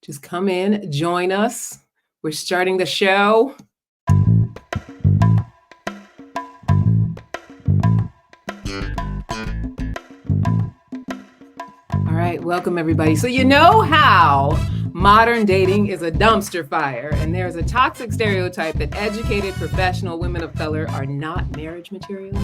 Just come in, join us. We're starting the show. All right, welcome everybody. So you know how modern dating is a dumpster fire, and there's a toxic stereotype that educated professional women of color are not marriage material?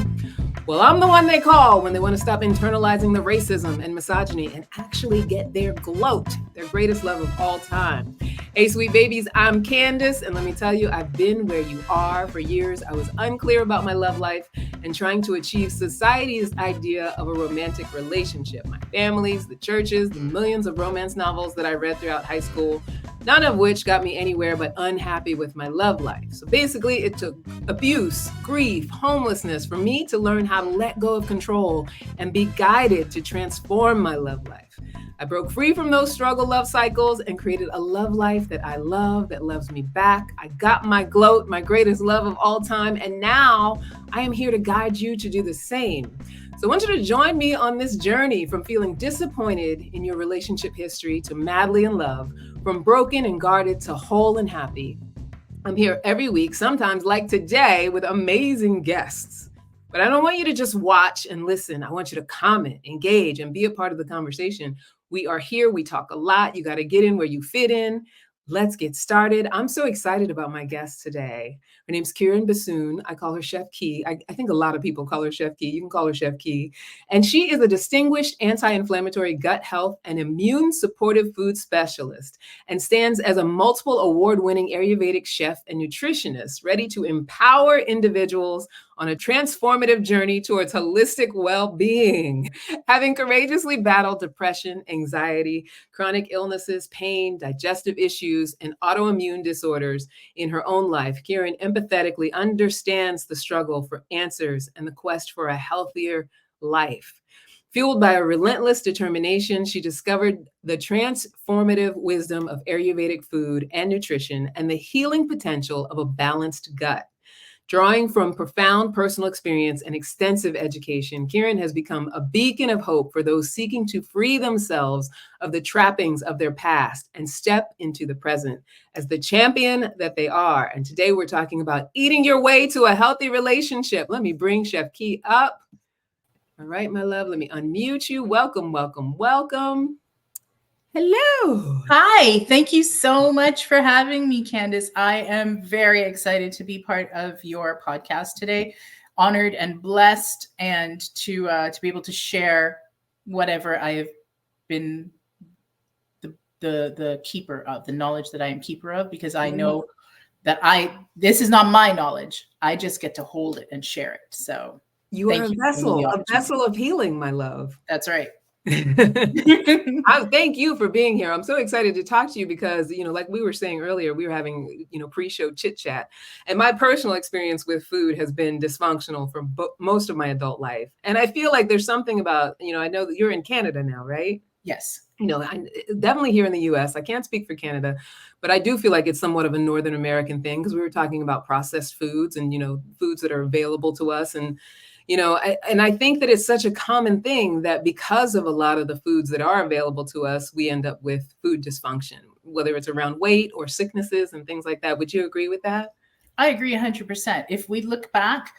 Well, I'm the one they call when they want to stop internalizing the racism and misogyny and actually get their gloat, their greatest love of all time. Hey, sweet babies, I'm Candice, and let me tell you, I've been where you are. For years, I was unclear about my love life and trying to achieve society's idea of a romantic relationship. My family's, the churches, the millions of romance novels that I read throughout high school, none of which got me anywhere but unhappy with my love life. So basically, it took abuse, grief, homelessness for me to learn how to let go of control and be guided to transform my love life. I broke free from those struggle love cycles and created a love life that I love, that loves me back. I got my gloat, my greatest love of all time, and now I am here to guide you to do the same. So I want you to join me on this journey from feeling disappointed in your relationship history to madly in love, from broken and guarded to whole and happy. I'm here every week, sometimes like today, with amazing guests. But I don't want you to just watch and listen. I want you to comment, engage, and be a part of the conversation. We are here. We talk a lot. You got to get in where you fit in. Let's get started. I'm so excited about my guest today. Her name's Kiran Bissoon. I call her Chef Key. I think a lot of people call her Chef Key. You can call her Chef Key. And she is a distinguished anti-inflammatory gut health and immune supportive food specialist and stands as a multiple award-winning Ayurvedic chef and nutritionist, ready to empower individuals on a transformative journey towards holistic well-being. Having courageously battled depression, anxiety, chronic illnesses, pain, digestive issues, and autoimmune disorders in her own life, Kiran empathetically understands the struggle for answers and the quest for a healthier life. Fueled by a relentless determination, she discovered the transformative wisdom of Ayurvedic food and nutrition and the healing potential of a balanced gut. Drawing from profound personal experience and extensive education, Kiran has become a beacon of hope for those seeking to free themselves of the trappings of their past and step into the present as the champion that they are. And today we're talking about eating your way to a healthy relationship. Let me bring Chef Key up. All right, my love, let me unmute you. Welcome, welcome, welcome. Hello. Hi, thank you so much for having me, Candice. I am very excited to be part of your podcast today. Honored and blessed, and to be able to share whatever I have been the keeper of, the knowledge that I am keeper of, because I know that this is not my knowledge. I just get to hold it and share it. So you are a vessel of healing, my love. That's right. I thank you for being here. I'm so excited to talk to you because, like we were saying earlier, we were having, pre-show chit chat, and my personal experience with food has been dysfunctional for most of my adult life. And I feel like there's something about, I know that you're in Canada now, right? Yes. Definitely here in the US. I can't speak for Canada, but I do feel like it's somewhat of a Northern American thing because we were talking about processed foods and, foods that are available to us. And I think that it's such a common thing that because of a lot of the foods that are available to us, we end up with food dysfunction, whether it's around weight or sicknesses and things like that. Would you agree with that? I agree 100%. If we look back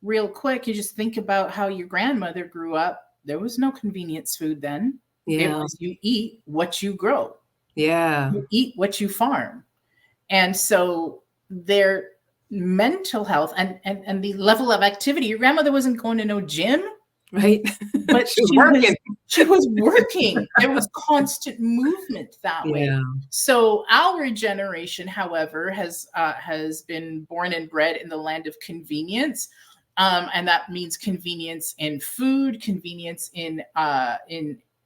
real quick, you just think about how your grandmother grew up. There was no convenience food then. Yeah. It was you eat what you grow. Yeah. You eat what you farm. And so their mental health and the level of activity, your grandmother wasn't going to no gym, right? But she was working. There was constant movement that way. So our generation, however, has been born and bred in the land of convenience. And that means convenience in food, convenience in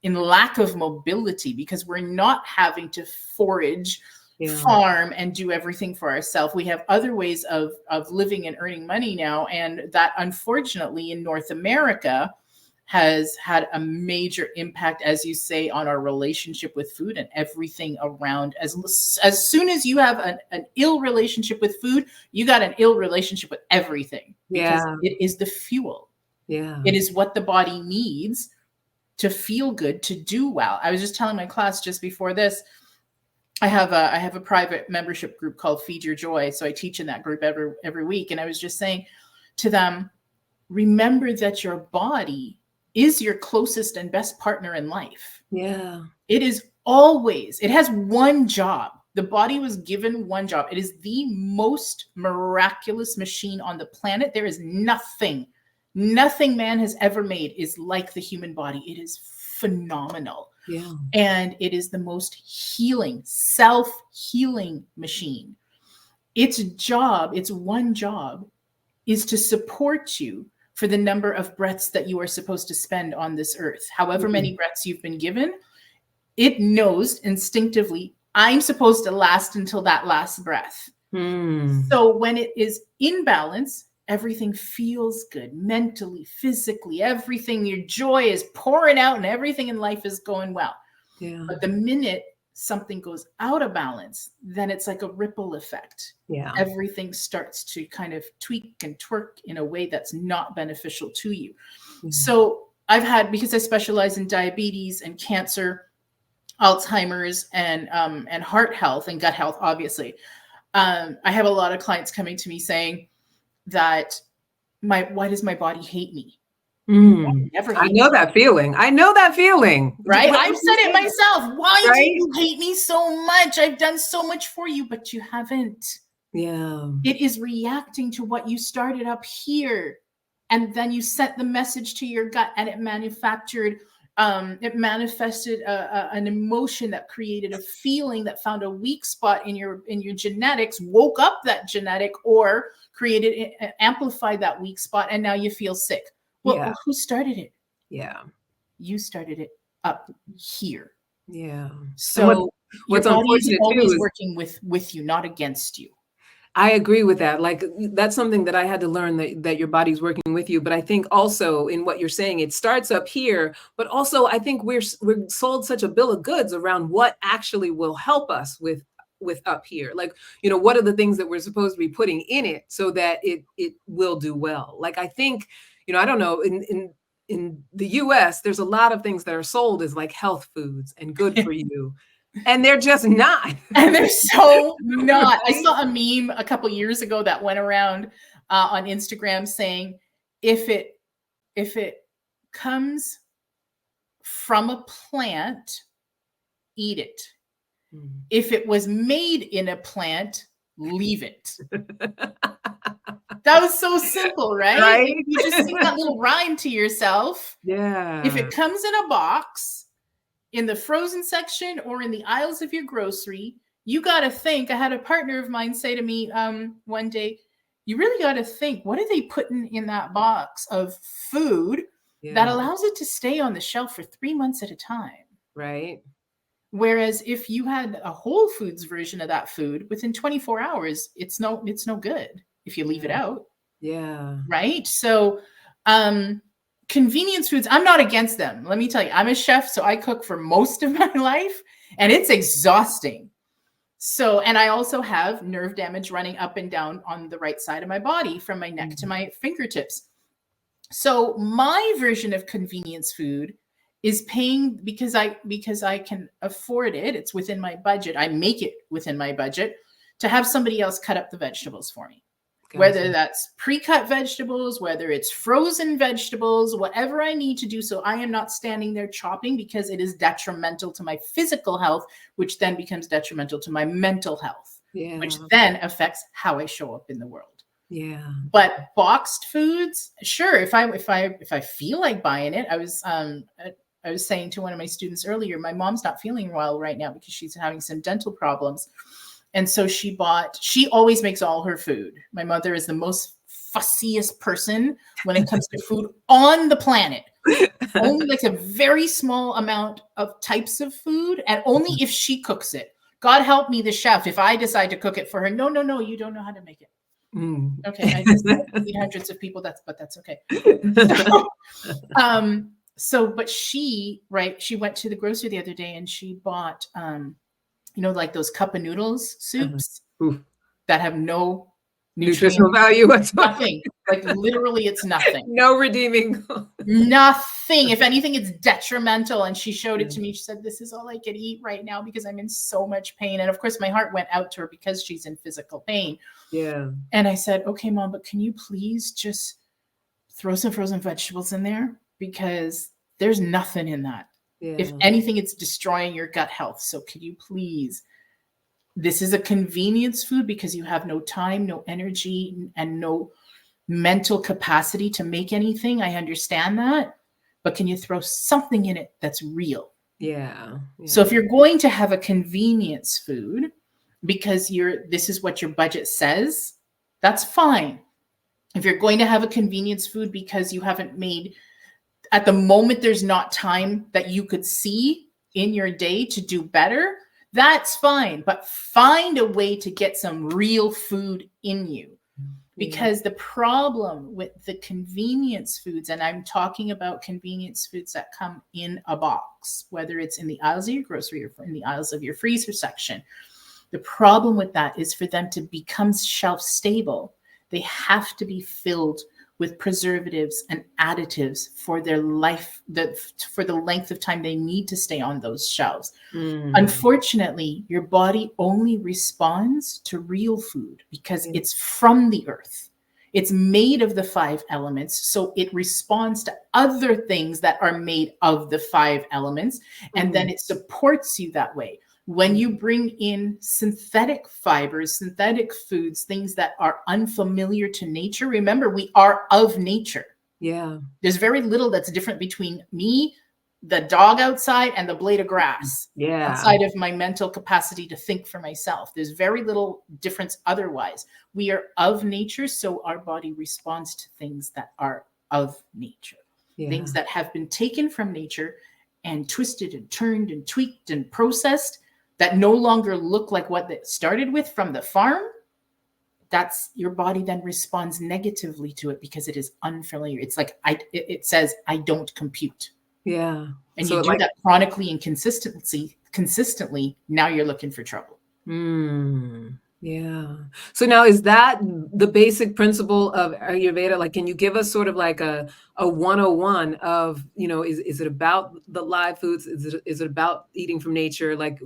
lack of mobility, because we're not having to forage, farm, and do everything for ourselves. We have other ways of living and earning money now. And that, unfortunately, in North America has had a major impact, as you say, on our relationship with food and everything around. As soon as you have an ill relationship with food, you got an ill relationship with everything. Because it is the fuel. Yeah. It is what the body needs to feel good, to do well. I was just telling my class just before this, I have a private membership group called Feed Your Joy. So I teach in that group every week. And I was just saying to them, remember that your body is your closest and best partner in life. Yeah. It has one job. The body was given one job. It is the most miraculous machine on the planet. There is nothing man has ever made is like the human body. It is phenomenal. Yeah. And it is the most healing, self-healing machine. Its one job is to support you for the number of breaths that you are supposed to spend on this earth. However many breaths you've been given, it knows instinctively, I'm supposed to last until that last breath. So when it is in balance, everything feels good mentally, physically, everything, your joy is pouring out and everything in life is going well. Yeah. But the minute something goes out of balance, then it's like a ripple effect. Yeah. Everything starts to kind of tweak and twerk in a way that's not beneficial to you. So I've had, because I specialize in diabetes and cancer, Alzheimer's, and heart health and gut health, obviously. I have a lot of clients coming to me saying that why does my body hate me? I know that feeling. Right? I've said it myself. Why do you hate me so much? I've done so much for you, but you haven't. Yeah. It is reacting to what you started up here. And then you sent the message to your gut and it manifested an emotion that created a feeling that found a weak spot in your genetics, woke up that genetic, or amplified that weak spot, and now you feel sick. Well, who started it? Yeah. You started it up here. Yeah. So what's your body's always working with you, not against you. I agree with that. Like, that's something that I had to learn, that your body's working with you. But I think also in what you're saying, it starts up here, but also I think we're sold such a bill of goods around what actually will help us with up here. Like, what are the things that we're supposed to be putting in it so that it will do well? Like, I think, I don't know, in the US, there's a lot of things that are sold as like health foods and good for you. And they're just not. And they're so not. I saw a meme a couple years ago that went around on Instagram saying, if it comes from a plant, eat it. If it was made in a plant, leave it. That was so simple, right? You just sing that little rhyme to yourself. Yeah. If it comes in a box, in the frozen section or in the aisles of your grocery, you got to think. I had a partner of mine say to me one day, you really got to think, what are they putting in that box of food that allows it to stay on the shelf for 3 months at a time? Right. Whereas if you had a Whole Foods version of that food, within 24 hours, it's no good if you leave it out. Yeah. Right. So, convenience foods, I'm not against them. Let me tell you, I'm a chef, so I cook for most of my life, and it's exhausting. So, and I also have nerve damage running up and down on the right side of my body from my neck to my fingertips. So my version of convenience food is paying because I can afford it. It's within my budget. I make it within my budget to have somebody else cut up the vegetables for me. Gotcha. Whether that's pre-cut vegetables, whether it's frozen vegetables, whatever I need to do. So I am not standing there chopping because it is detrimental to my physical health, which then becomes detrimental to my mental health, which then affects how I show up in the world. Yeah. But boxed foods, sure. If I feel like buying it, I was saying to one of my students earlier, my mom's not feeling well right now because she's having some dental problems. And so she always makes all her food. My mother is the most fussiest person when it comes to food on the planet. Only likes a very small amount of types of food, and only if she cooks it. God help me, the chef, if I decide to cook it for her. No, you don't know how to make it. Okay, I just feed hundreds of people, but that's okay. But she went to the grocery the other day and she bought like those cup of noodles soups that have no nutritional value whatsoever. Nothing. Like literally it's nothing. No redeeming. Nothing. If anything, it's detrimental. And she showed it to me. She said, this is all I can eat right now because I'm in so much pain. And of course, my heart went out to her because she's in physical pain. Yeah. And I said, okay, Mom, but can you please just throw some frozen vegetables in there? Because there's nothing in that. Yeah. If anything, it's destroying your gut health. So could you please, this is a convenience food because you have no time, no energy, and no mental capacity to make anything. I understand that, but can you throw something in it that's real? Yeah. So if you're going to have a convenience food because this is what your budget says, that's fine. If you're going to have a convenience food because you haven't made, at the moment, there's not time that you could see in your day to do better, that's fine. But find a way to get some real food in you. Because the problem with the convenience foods, and I'm talking about convenience foods that come in a box, whether it's in the aisles of your grocery or in the aisles of your freezer section, the problem with that is for them to become shelf stable, they have to be filled with preservatives and additives for their life, for the length of time they need to stay on those shelves. Unfortunately, your body only responds to real food because it's from the earth. It's made of the 5 elements. So it responds to other things that are made of the 5 elements. And then it supports you that way. When you bring in synthetic fibers, synthetic foods, things that are unfamiliar to nature, remember, we are of nature. Yeah. There's very little that's different between me, the dog outside, and the blade of grass. Yeah. Outside of my mental capacity to think for myself. There's very little difference otherwise. We are of nature, so our body responds to things that are of nature. Yeah. Things that have been taken from nature and twisted and turned and tweaked and processed that no longer look like what it started with from the farm, that's your body then responds negatively to it because it is unfamiliar. It's like, it says, I don't compute. Yeah. And so you do that chronically and consistently, now you're looking for trouble. Yeah. So now, is that the basic principle of Ayurveda? Like, can you give us sort of like a 101 of, is it about the live foods? Is it about eating from nature? Like,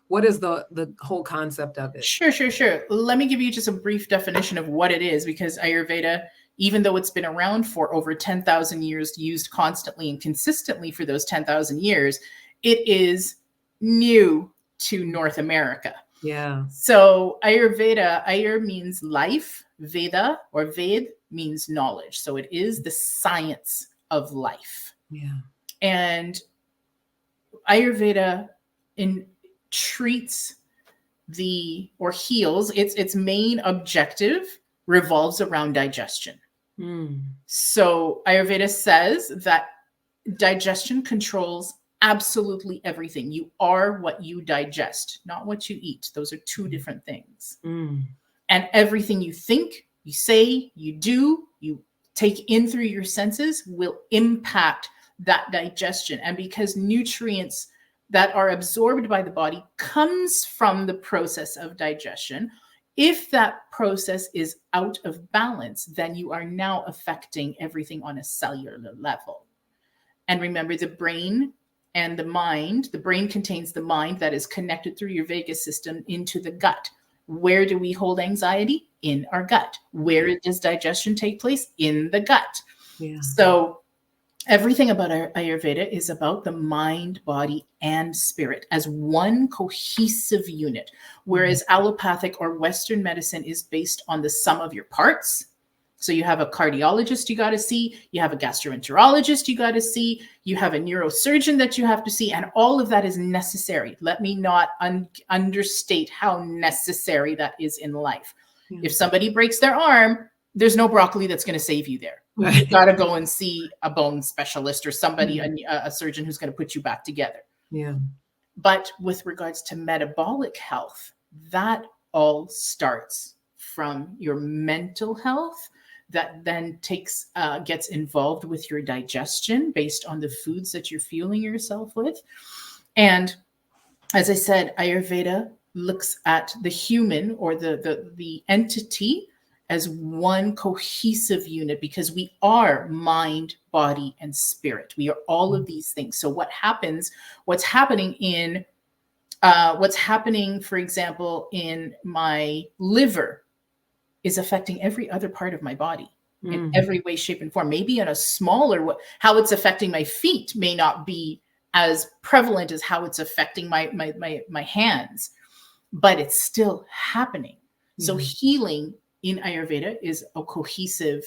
what is the whole concept of it? Sure. Let me give you just a brief definition of what it is, because Ayurveda, even though it's been around for over 10,000 years, used constantly and consistently for those 10,000 years, it is new to North America. Yeah. So Ayurveda, Ayur means life, Veda or Ved means knowledge. So it is the science of life. Yeah. And Ayurveda treats heals, its main objective revolves around digestion. So Ayurveda says that digestion controls absolutely everything. You are what you digest, not what you eat. Those are 2 different things. And everything you think, you say, you do, you take in through your senses will impact that digestion. And because nutrients that are absorbed by the body comes from the process of digestion, if that process is out of balance, then you are now affecting everything on a cellular level. And remember, the brain and the mind, the brain contains the mind that is connected through your vagus system into the gut. Where do we hold anxiety? In our gut. Where does digestion take place? In the gut. Yeah. So everything about Ayurveda is about the mind, body, and spirit as one cohesive unit, whereas allopathic or Western medicine is based on the sum of your parts. So you have a cardiologist you got to see, you have a gastroenterologist you got to see, you have a neurosurgeon that you have to see, and all of that is necessary. Let me not understate how necessary that is in life. Yeah. If somebody breaks their arm, there's no broccoli that's going to save you there. Right. You got to go and see a bone specialist or somebody, a surgeon who's going to put you back together. Yeah. But with regards to metabolic health, that all starts from your mental health, that then gets involved with your digestion based on the foods that you're fueling yourself with. And as I said, Ayurveda looks at the human or the entity as one cohesive unit, because we are mind, body, and spirit. We are all of these things. So what's happening, for example, in my liver is affecting every other part of my body in every way, shape, and form. Maybe in a smaller way. How it's affecting my feet may not be as prevalent as how it's affecting my hands, but it's still happening. So healing in Ayurveda is a cohesive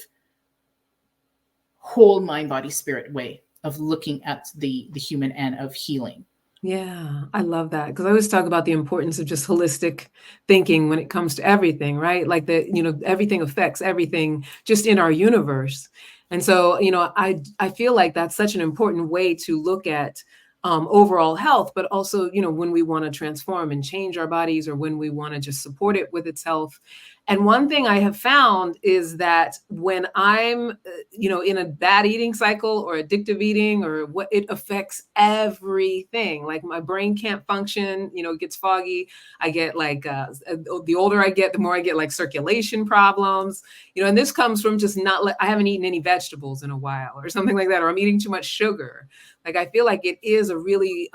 whole mind, body, spirit way of looking at the human and of healing. Yeah, I love that, because I always talk about the importance of just holistic thinking when it comes to everything, right? Like everything affects everything just in our universe. And so, I feel like that's such an important way to look at overall health, but also, when we want to transform and change our bodies, or when we want to just support it with its health. And one thing I have found is that when I'm, in a bad eating cycle or addictive eating, or what, it affects everything. Like my brain can't function, it gets foggy. I get like, the older I get, the more I get like circulation problems, and this comes from just I haven't eaten any vegetables in a while or something like that, or I'm eating too much sugar. Like, I feel like it is a really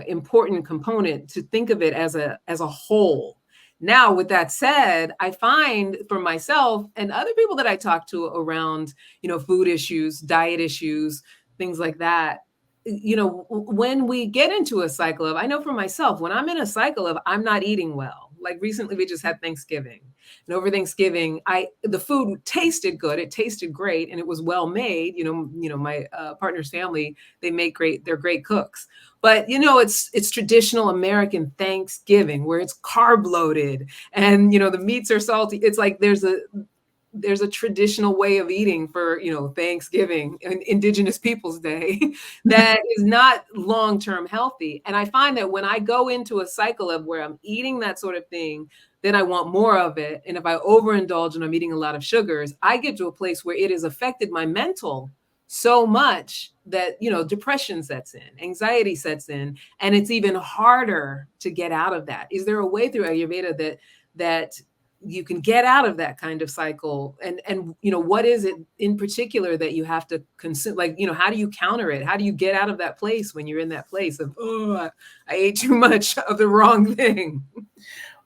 important component to think of it as a whole. Now, with that said, I find for myself and other people that I talk to around, food issues, diet issues, things like that, when we get into a cycle of, I know for myself, when I'm in a cycle of I'm not eating well, like recently we just had Thanksgiving, and over Thanksgiving, the food tasted good. It tasted great. And it was well made. My partner's family, they're great cooks. But, it's traditional American Thanksgiving where it's carb loaded and, the meats are salty. It's like there's a traditional way of eating for, Thanksgiving and Indigenous Peoples Day that is not long-term healthy. And I find that when I go into a cycle of where I'm eating that sort of thing, then I want more of it. And if I overindulge and I'm eating a lot of sugars, I get to a place where it has affected my mental so much that, depression sets in, anxiety sets in, and it's even harder to get out of that. Is there a way through Ayurveda that you can get out of that kind of cycle? And what is it in particular that you have to consume? Like, how do you counter it? How do you get out of that place when you're in that place of, I ate too much of the wrong thing?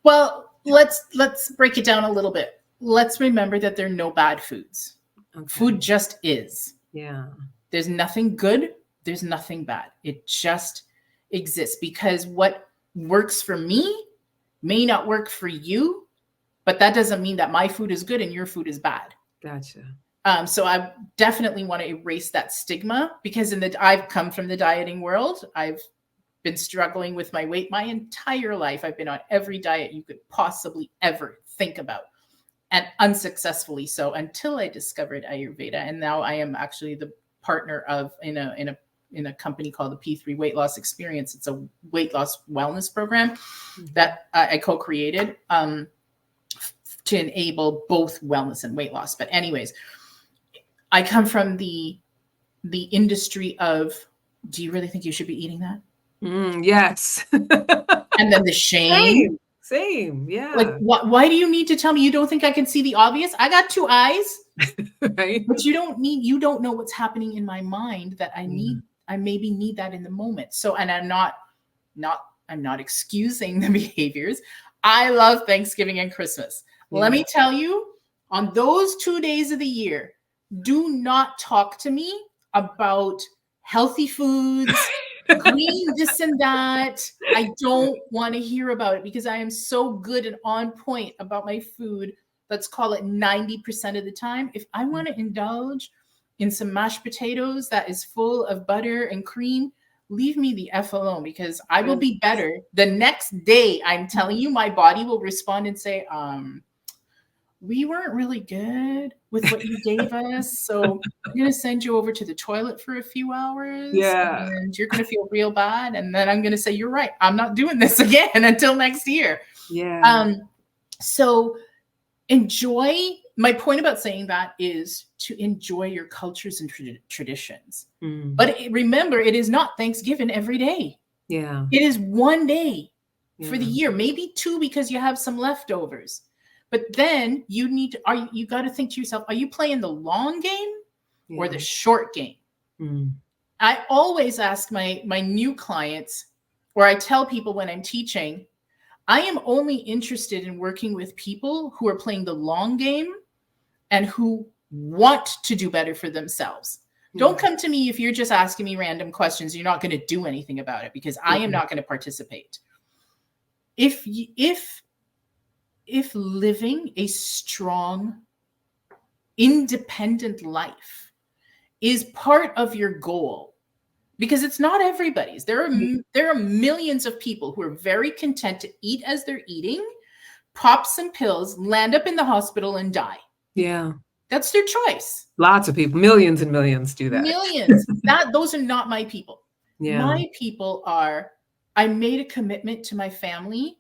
Well, let's break it down a little bit. Let's remember that there are no bad foods. Okay. Food just is. Yeah. There's nothing good. There's nothing bad. It just exists, because what works for me may not work for you, but that doesn't mean that my food is good and your food is bad. Gotcha. So I definitely want to erase that stigma, because I've come from the dieting world. I've been struggling with my weight my entire life. I've been on every diet you could possibly ever think about, and unsuccessfully so, until I discovered Ayurveda. And now I am actually the partner in a company called the P3 Weight Loss Experience. It's a weight loss wellness program that I co-created to enable both wellness and weight loss. But anyways, I come from the industry of, do you really think you should be eating that? Yes. And then the shame. Same. Yeah. Like, why do you need to tell me? You don't think I can see the obvious? I got two eyes. Right. But you don't know what's happening in my mind that I need. I maybe need that in the moment. So, and I'm not excusing the behaviors. I love Thanksgiving and Christmas. Yeah. Let me tell you, on those 2 days of the year, do not talk to me about healthy foods, green this and that. I don't want to hear about it, because I am so good and on point about my food. Let's call it 90% of the time. If I want to indulge in some mashed potatoes that is full of butter and cream, leave me the F alone, because I will be better the next day. I'm telling you, my body will respond and say, we weren't really good with what you gave us. So I'm going to send you over to the toilet for a few hours. Yeah. And you're going to feel real bad. And then I'm going to say, you're right. I'm not doing this again until next year. Yeah. So enjoy. My point about saying that is to enjoy your cultures and traditions. But remember, it is not Thanksgiving every day. Yeah. It is one day for the year, maybe two, because you have some leftovers. But then you got to think to yourself, are you playing the long game or the short game? I always ask my new clients, or I tell people when I'm teaching, I am only interested in working with people who are playing the long game and who want to do better for themselves. Don't come to me if you're just asking me random questions. You're not going to do anything about it, because I am not going to participate. If living a strong, independent life is part of your goal, because it's not everybody's. There are millions of people who are very content to eat as they're eating, pop some pills, land up in the hospital, and die. Yeah. That's their choice. Lots of people, millions and millions do that. Millions. Those are not my people. Yeah. My people are, I made a commitment to my family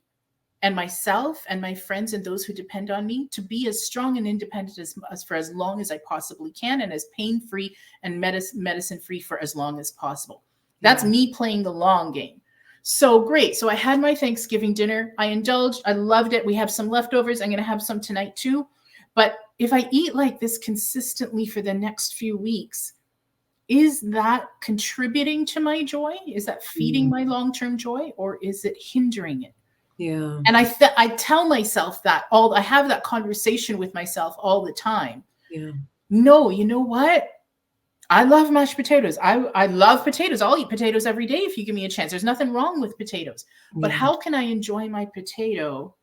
and myself and my friends and those who depend on me to be as strong and independent as for as long as I possibly can, and as pain-free and medicine-free for as long as possible. That's me playing the long game. So great. So I had my Thanksgiving dinner. I indulged. I loved it. We have some leftovers. I'm going to have some tonight too. But if I eat like this consistently for the next few weeks, is that contributing to my joy? Is that feeding my long-term joy, or is it hindering it? Yeah. And I tell myself that I have that conversation with myself all the time. Yeah. No, you know what? I love mashed potatoes. I love potatoes. I'll eat potatoes every day if you give me a chance. There's nothing wrong with potatoes. But how can I enjoy my potato,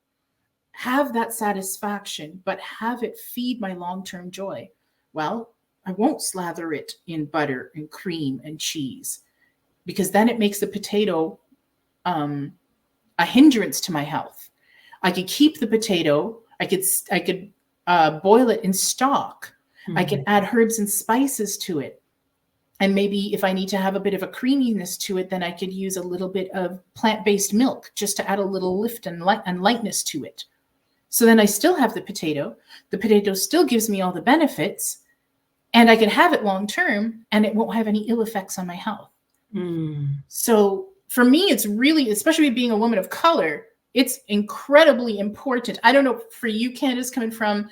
have that satisfaction, but have it feed my long-term joy? Well, I won't slather it in butter and cream and cheese, because then it makes the potato a hindrance to my health. I could keep the potato. I could boil it in stock. I can add herbs and spices to it. And maybe if I need to have a bit of a creaminess to it, then I could use a little bit of plant-based milk just to add a little lift and lightness to it. So then I still have the potato. The potato still gives me all the benefits, and I can have it long-term, and it won't have any ill effects on my health. So for me, it's really, especially being a woman of color, it's incredibly important. I don't know for you, Candice, coming from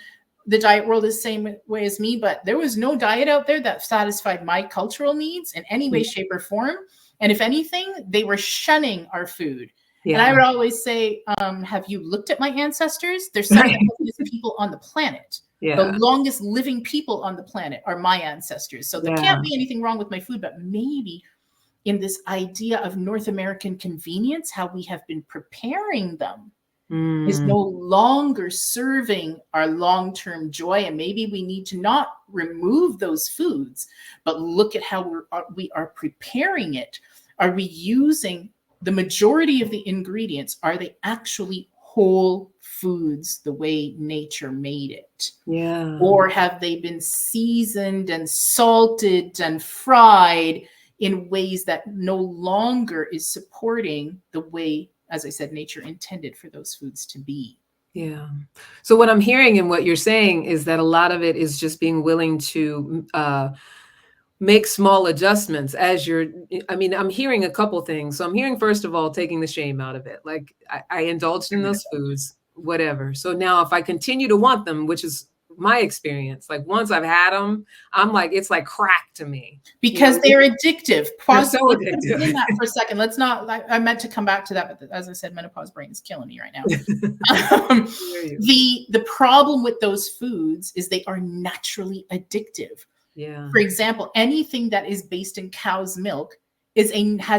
the diet world is the same way as me, but there was no diet out there that satisfied my cultural needs in any way, shape, or form. And if anything, they were shunning our food. And I would always say, have you looked at my ancestors? There's some of the healthiest people on the planet. The longest living people on the planet are my ancestors. So there can't be anything wrong with my food, but maybe in this idea of North American convenience, how we have been preparing them is no longer serving our long-term joy. And maybe we need to not remove those foods, but look at how we are preparing it. Are we using the majority of the ingredients? Are they actually whole foods the way nature made it? Or have they been seasoned and salted and fried in ways that no longer is supporting the way, as I said, nature intended for those foods to be? Yeah. So what I'm hearing and what you're saying is that a lot of it is just being willing to make small adjustments as I'm hearing a couple things. So I'm hearing, first of all, taking the shame out of it. Like I indulged in those foods, whatever. So now if I continue to want them, which is my experience, like once I've had them, I'm like, it's like crack to me. Because they're addictive. Pause. They're so addictive. In that for a second. Let's not, I meant to come back to that, but as I said, menopause brain is killing me right now. The problem with those foods is they are naturally addictive. For example, anything that is based in cow's milk has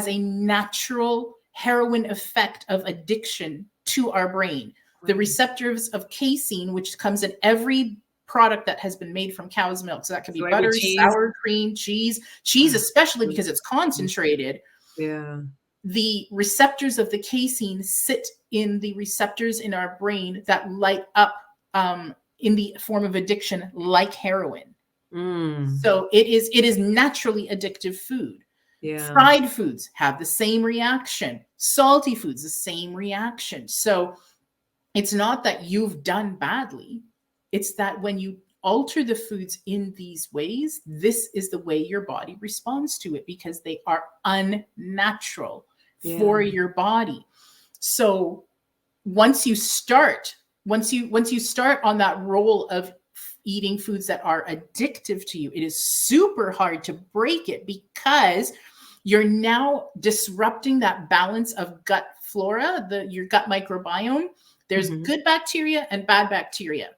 a natural heroin effect of addiction to our brain. The receptors of casein, which comes in every product that has been made from cow's milk. So that could be butter, sour cream, cheese, especially because it's concentrated. The receptors of the casein sit in the receptors in our brain that light up in the form of addiction, like heroin. So it is naturally addictive food. Fried foods have the same reaction. Salty foods, the same reaction. So it's not that you've done badly. It's that when you alter the foods in these ways, this is the way your body responds to it, because they are unnatural for your body. So once you start once you start on that role of eating foods that are addictive to you, it is super hard to break it, because you're now disrupting that balance of gut flora, your gut microbiome. There's good bacteria and bad bacteria.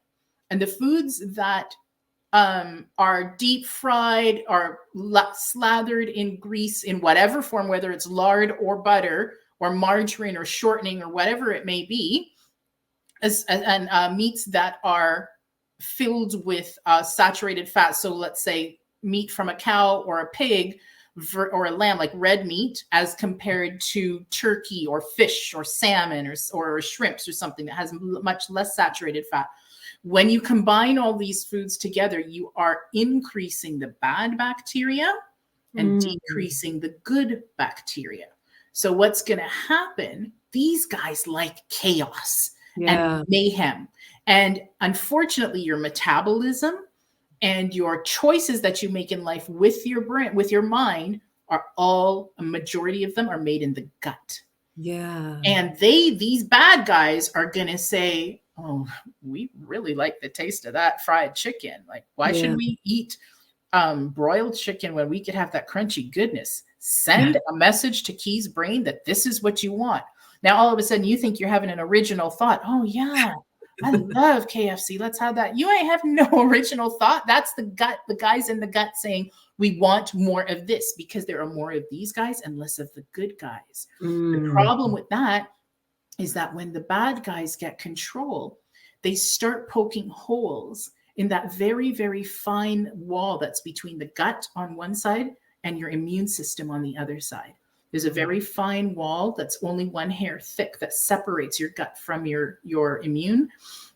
And the foods that are deep fried, are slathered in grease in whatever form, whether it's lard or butter or margarine or shortening or whatever it may be, and meats that are filled with saturated fat. So let's say meat from a cow or a pig or a lamb, like red meat, as compared to turkey or fish or salmon or shrimps or something that has much less saturated fat. When you combine all these foods together, you are increasing the bad bacteria and decreasing the good bacteria. So what's going to happen? These guys like chaos and mayhem. And unfortunately, your metabolism and your choices that you make in life with your brain, with your mind, are all, a majority of them are made in the gut. Yeah. And these bad guys are going to say, oh, we really like the taste of that fried chicken. Like, why should we eat broiled chicken when we could have that crunchy goodness? Send a message to Key's brain that this is what you want. Now, all of a sudden you think you're having an original thought. Oh yeah, I love KFC. Let's have that. You ain't have no original thought. That's the gut, the guys in the gut saying, we want more of this, because there are more of these guys and less of the good guys. The problem with that is that when the bad guys get control, they start poking holes in that very, very fine wall that's between the gut on one side and your immune system on the other side. There's a very fine wall that's only one hair thick that separates your gut from your immune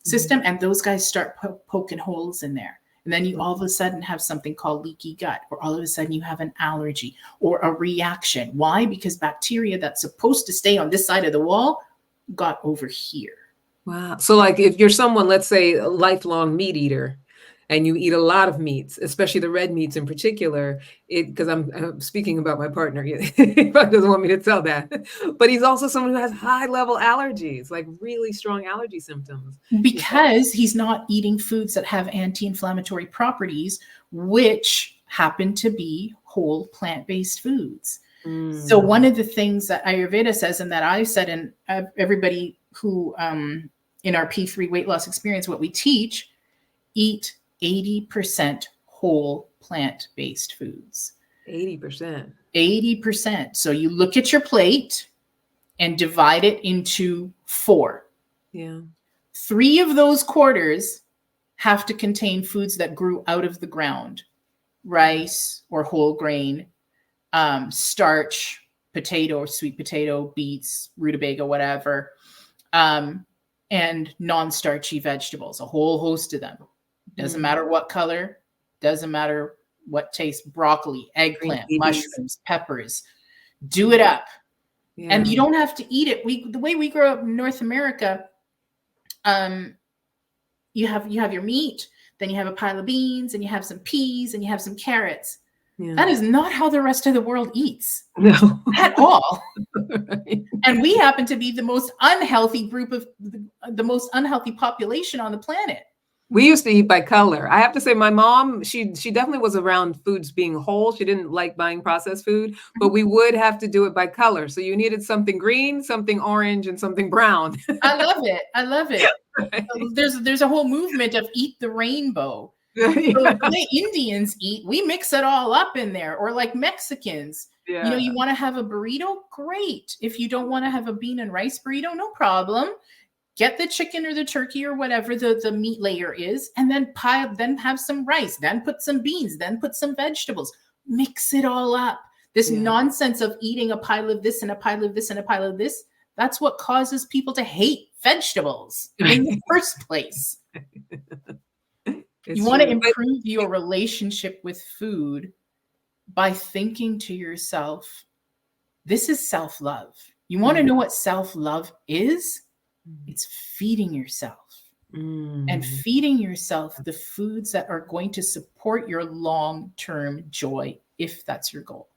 system. And those guys start poking holes in there. And then you all of a sudden have something called leaky gut, or all of a sudden you have an allergy or a reaction. Why? Because bacteria that's supposed to stay on this side of the wall got over here. Wow. So like if you're someone, let's say a lifelong meat eater, and you eat a lot of meats, especially the red meats in particular, because I'm speaking about my partner. He doesn't want me to tell that. But he's also someone who has high level allergies, like really strong allergy symptoms. Because he's not eating foods that have anti-inflammatory properties, which happen to be whole plant-based foods. So one of the things that Ayurveda says, and that I said, and everybody who in our P3 weight loss experience, what we teach, eat 80% whole plant-based foods. 80%. 80%. So you look at your plate and divide it into 4. Yeah. 3 of those quarters have to contain foods that grew out of the ground: rice or whole grain, starch, potato, sweet potato, beets, rutabaga, whatever, and non-starchy vegetables, a whole host of them. Doesn't matter what color, doesn't matter what taste: broccoli, eggplant, mushrooms, peppers. Do it up. Yeah. And you don't have to eat it. The way we grow up in North America, you have your meat, then you have a pile of beans, and you have some peas, and you have some carrots. Yeah. That is not how the rest of the world eats. No. At all. Right. And we happen to be the most unhealthy group of the most unhealthy population on the planet. We used to eat by color. I have to say my mom, she definitely was around foods being whole. She didn't like buying processed food, but we would have to do it by color. So you needed something green, something orange, and something brown. I love it. I love it. Right. There's a whole movement of eat the rainbow. Yeah. So the way Indians eat, we mix it all up in there. Or like Mexicans, you know, you want to have a burrito? Great. If you don't want to have a bean and rice burrito, no problem. Get the chicken or the turkey or whatever the meat layer is, and then have some rice, then put some beans, then put some vegetables. Mix it all up. This nonsense of eating a pile of this and a pile of this and a pile of this, that's what causes people to hate vegetables in the first place. You want to improve your relationship with food by thinking to yourself, this is self-love. You want to know what self-love is? It's feeding yourself and feeding yourself the foods that are going to support your long-term joy, if that's your goal.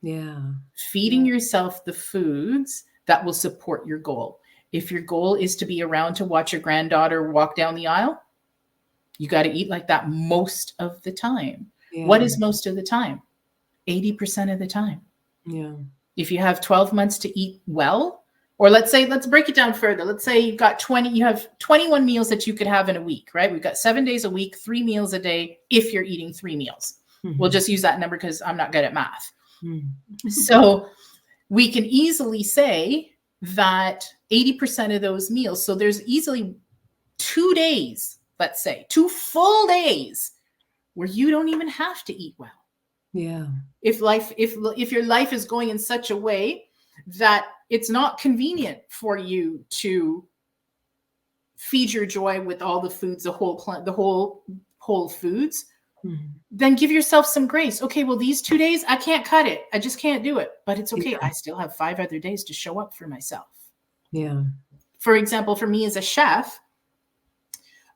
Yeah. Feeding yourself the foods that will support your goal. If your goal is to be around to watch your granddaughter walk down the aisle, you got to eat like that most of the time. Yeah. What is most of the time? 80% of the time. Yeah. If you have 12 months to eat well, or let's break it down further. Let's say you have 21 meals that you could have in a week, right? We've got 7 days a week, 3 meals a day, if you're eating 3 meals. Mm-hmm. We'll just use that number because I'm not good at math. Mm-hmm. So we can easily say that 80% of those meals, so there's easily 2 days, let's say 2 full days where you don't even have to eat well. Yeah. If your life is going in such a way that it's not convenient for you to feed your joy with all the foods, the whole foods, mm-hmm. then give yourself some grace. Okay, well, these 2 days, I can't cut it. I just can't do it. But it's okay. Yeah. I still have 5 other days to show up for myself. Yeah. For example, for me as a chef,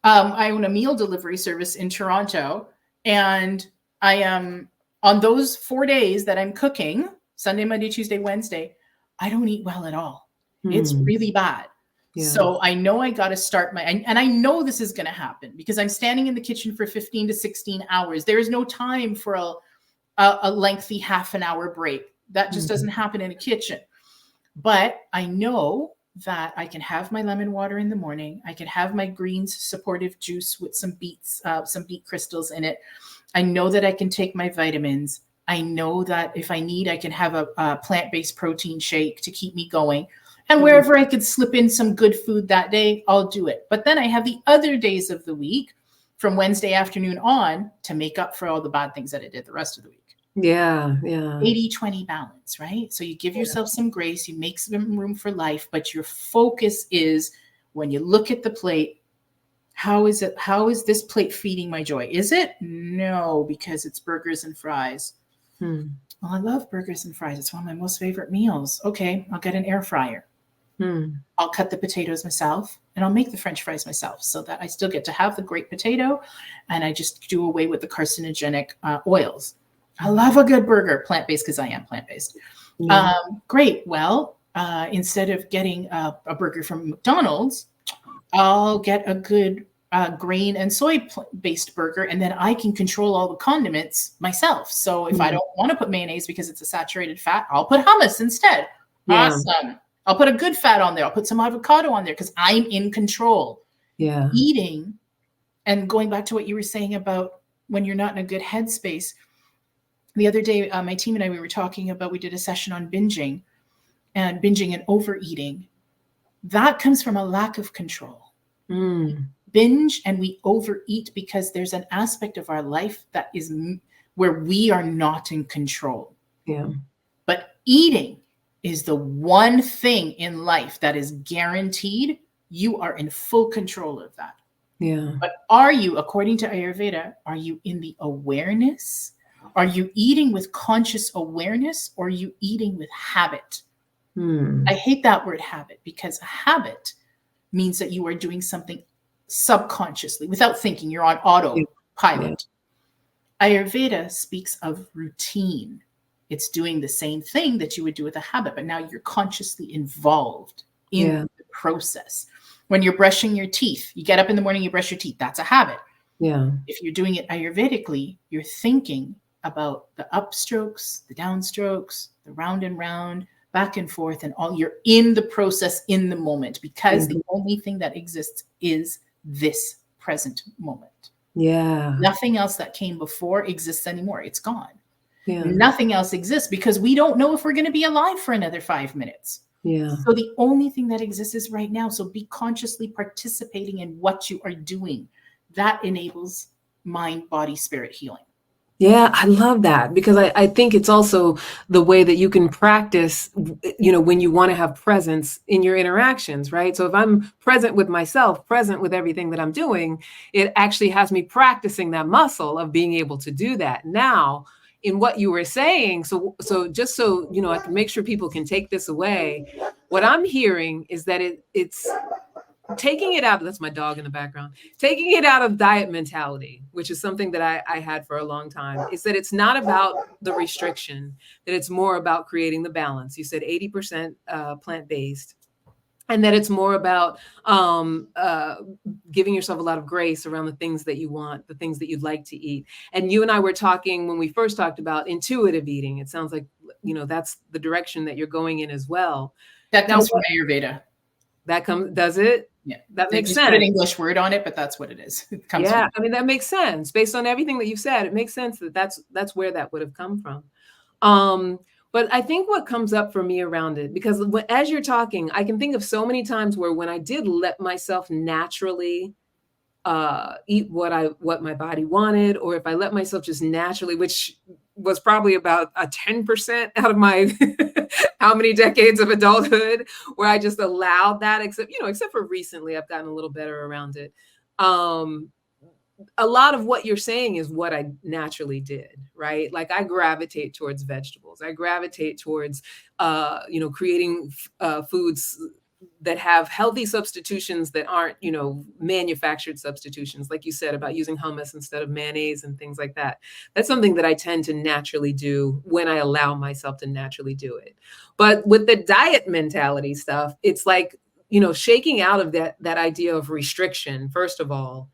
I own a meal delivery service in Toronto, and I am on those 4 days that I'm cooking, Sunday, Monday, Tuesday, Wednesday, I don't eat well at all. It's really bad. Yeah. So I know I got to start and I know this is going to happen because I'm standing in the kitchen for 15 to 16 hours. There is no time for a lengthy half an hour break. That just doesn't happen in a kitchen. But I know that I can have my lemon water in the morning. I can have my greens supportive juice with some beets, some beet crystals in it. I know that I can take my vitamins. I know that if I need, I can have a plant-based protein shake to keep me going. And wherever I could slip in some good food that day, I'll do it. But then I have the other days of the week from Wednesday afternoon on to make up for all the bad things that I did the rest of the week. Yeah. 80-20 balance, right? So you give yourself some grace, you make some room for life, but your focus is when you look at the plate, how is this plate feeding my joy? Is it? No, because it's burgers and fries. Well, I love burgers and fries. It's one of my most favorite meals. Okay, I'll get an air fryer. I'll cut the potatoes myself and I'll make the French fries myself so that I still get to have the great potato and I just do away with the carcinogenic oils. I love a good burger, plant-based because I am plant-based. Great. Well, instead of getting a burger from McDonald's, I'll get a good grain and soy-based burger, and then I can control all the condiments myself. So if I don't want to put mayonnaise because it's a saturated fat, I'll put hummus instead. Yeah. Awesome. I'll put a good fat on there. I'll put some avocado on there because I'm in control. Yeah. Eating, and going back to what you were saying about when you're not in a good headspace. The other day, my team and I, we did a session on binging and overeating. That comes from a lack of control. Binge and we overeat because there's an aspect of our life that is where we are not in control. Yeah. But eating is the one thing in life that is guaranteed. You are in full control of that. Yeah. But are you, according to Ayurveda, are you in the awareness? Are you eating with conscious awareness or are you eating with habit? I hate that word habit because a habit means that you are doing something subconsciously without thinking. You're on autopilot. Yeah. Ayurveda speaks of routine. It's doing the same thing that you would do with a habit, but now you're consciously involved in the process. When you're brushing your teeth, you get up in the morning, you brush your teeth. That's a habit. Yeah. If you're doing it Ayurvedically, you're thinking about the upstrokes, the downstrokes, the round and round, back and forth, and all. You're in the process in the moment because the only thing that exists is this present moment. Yeah. Nothing else that came before exists anymore. It's gone. Yeah. Nothing else exists because we don't know if we're going to be alive for another 5 minutes. Yeah. So the only thing that exists is right now. So be consciously participating in what you are doing. That enables mind, body, spirit healing. Yeah, I love that because I think it's also the way that you can practice, when you want to have presence in your interactions, right? So if I'm present with myself, present with everything that I'm doing, it actually has me practicing that muscle of being able to do that. Now, in what you were saying, so just so, I can make sure people can take this away, what I'm hearing is that it's taking it out, that's my dog in the background, taking it out of diet mentality, which is something that I had for a long time, is that it's not about the restriction, that it's more about creating the balance. You said 80% plant-based. And that it's more about giving yourself a lot of grace around the things that you want, the things that you'd like to eat. And you and I were talking when we first talked about intuitive eating. It sounds like, that's the direction that you're going in as well. That comes from Ayurveda. Does it? Yeah. That makes sense. Put an English word on it, but that's what it is. It comes from. I mean, that makes sense. Based on everything that you've said, it makes sense that that's where that would have come from. But I think what comes up for me around it, because as you're talking, I can think of so many times where when I did let myself naturally eat what my body wanted, or if I let myself just naturally, which was probably about a 10% out of my how many decades of adulthood, where I just allowed that, except for recently, I've gotten a little better around it. A lot of what you're saying is what I naturally did, right? Like I gravitate towards vegetables. I gravitate towards, creating foods that have healthy substitutions that aren't, manufactured substitutions. Like you said about using hummus instead of mayonnaise and things like that. That's something that I tend to naturally do when I allow myself to naturally do it. But with the diet mentality stuff, it's like, shaking out of that idea of restriction, first of all,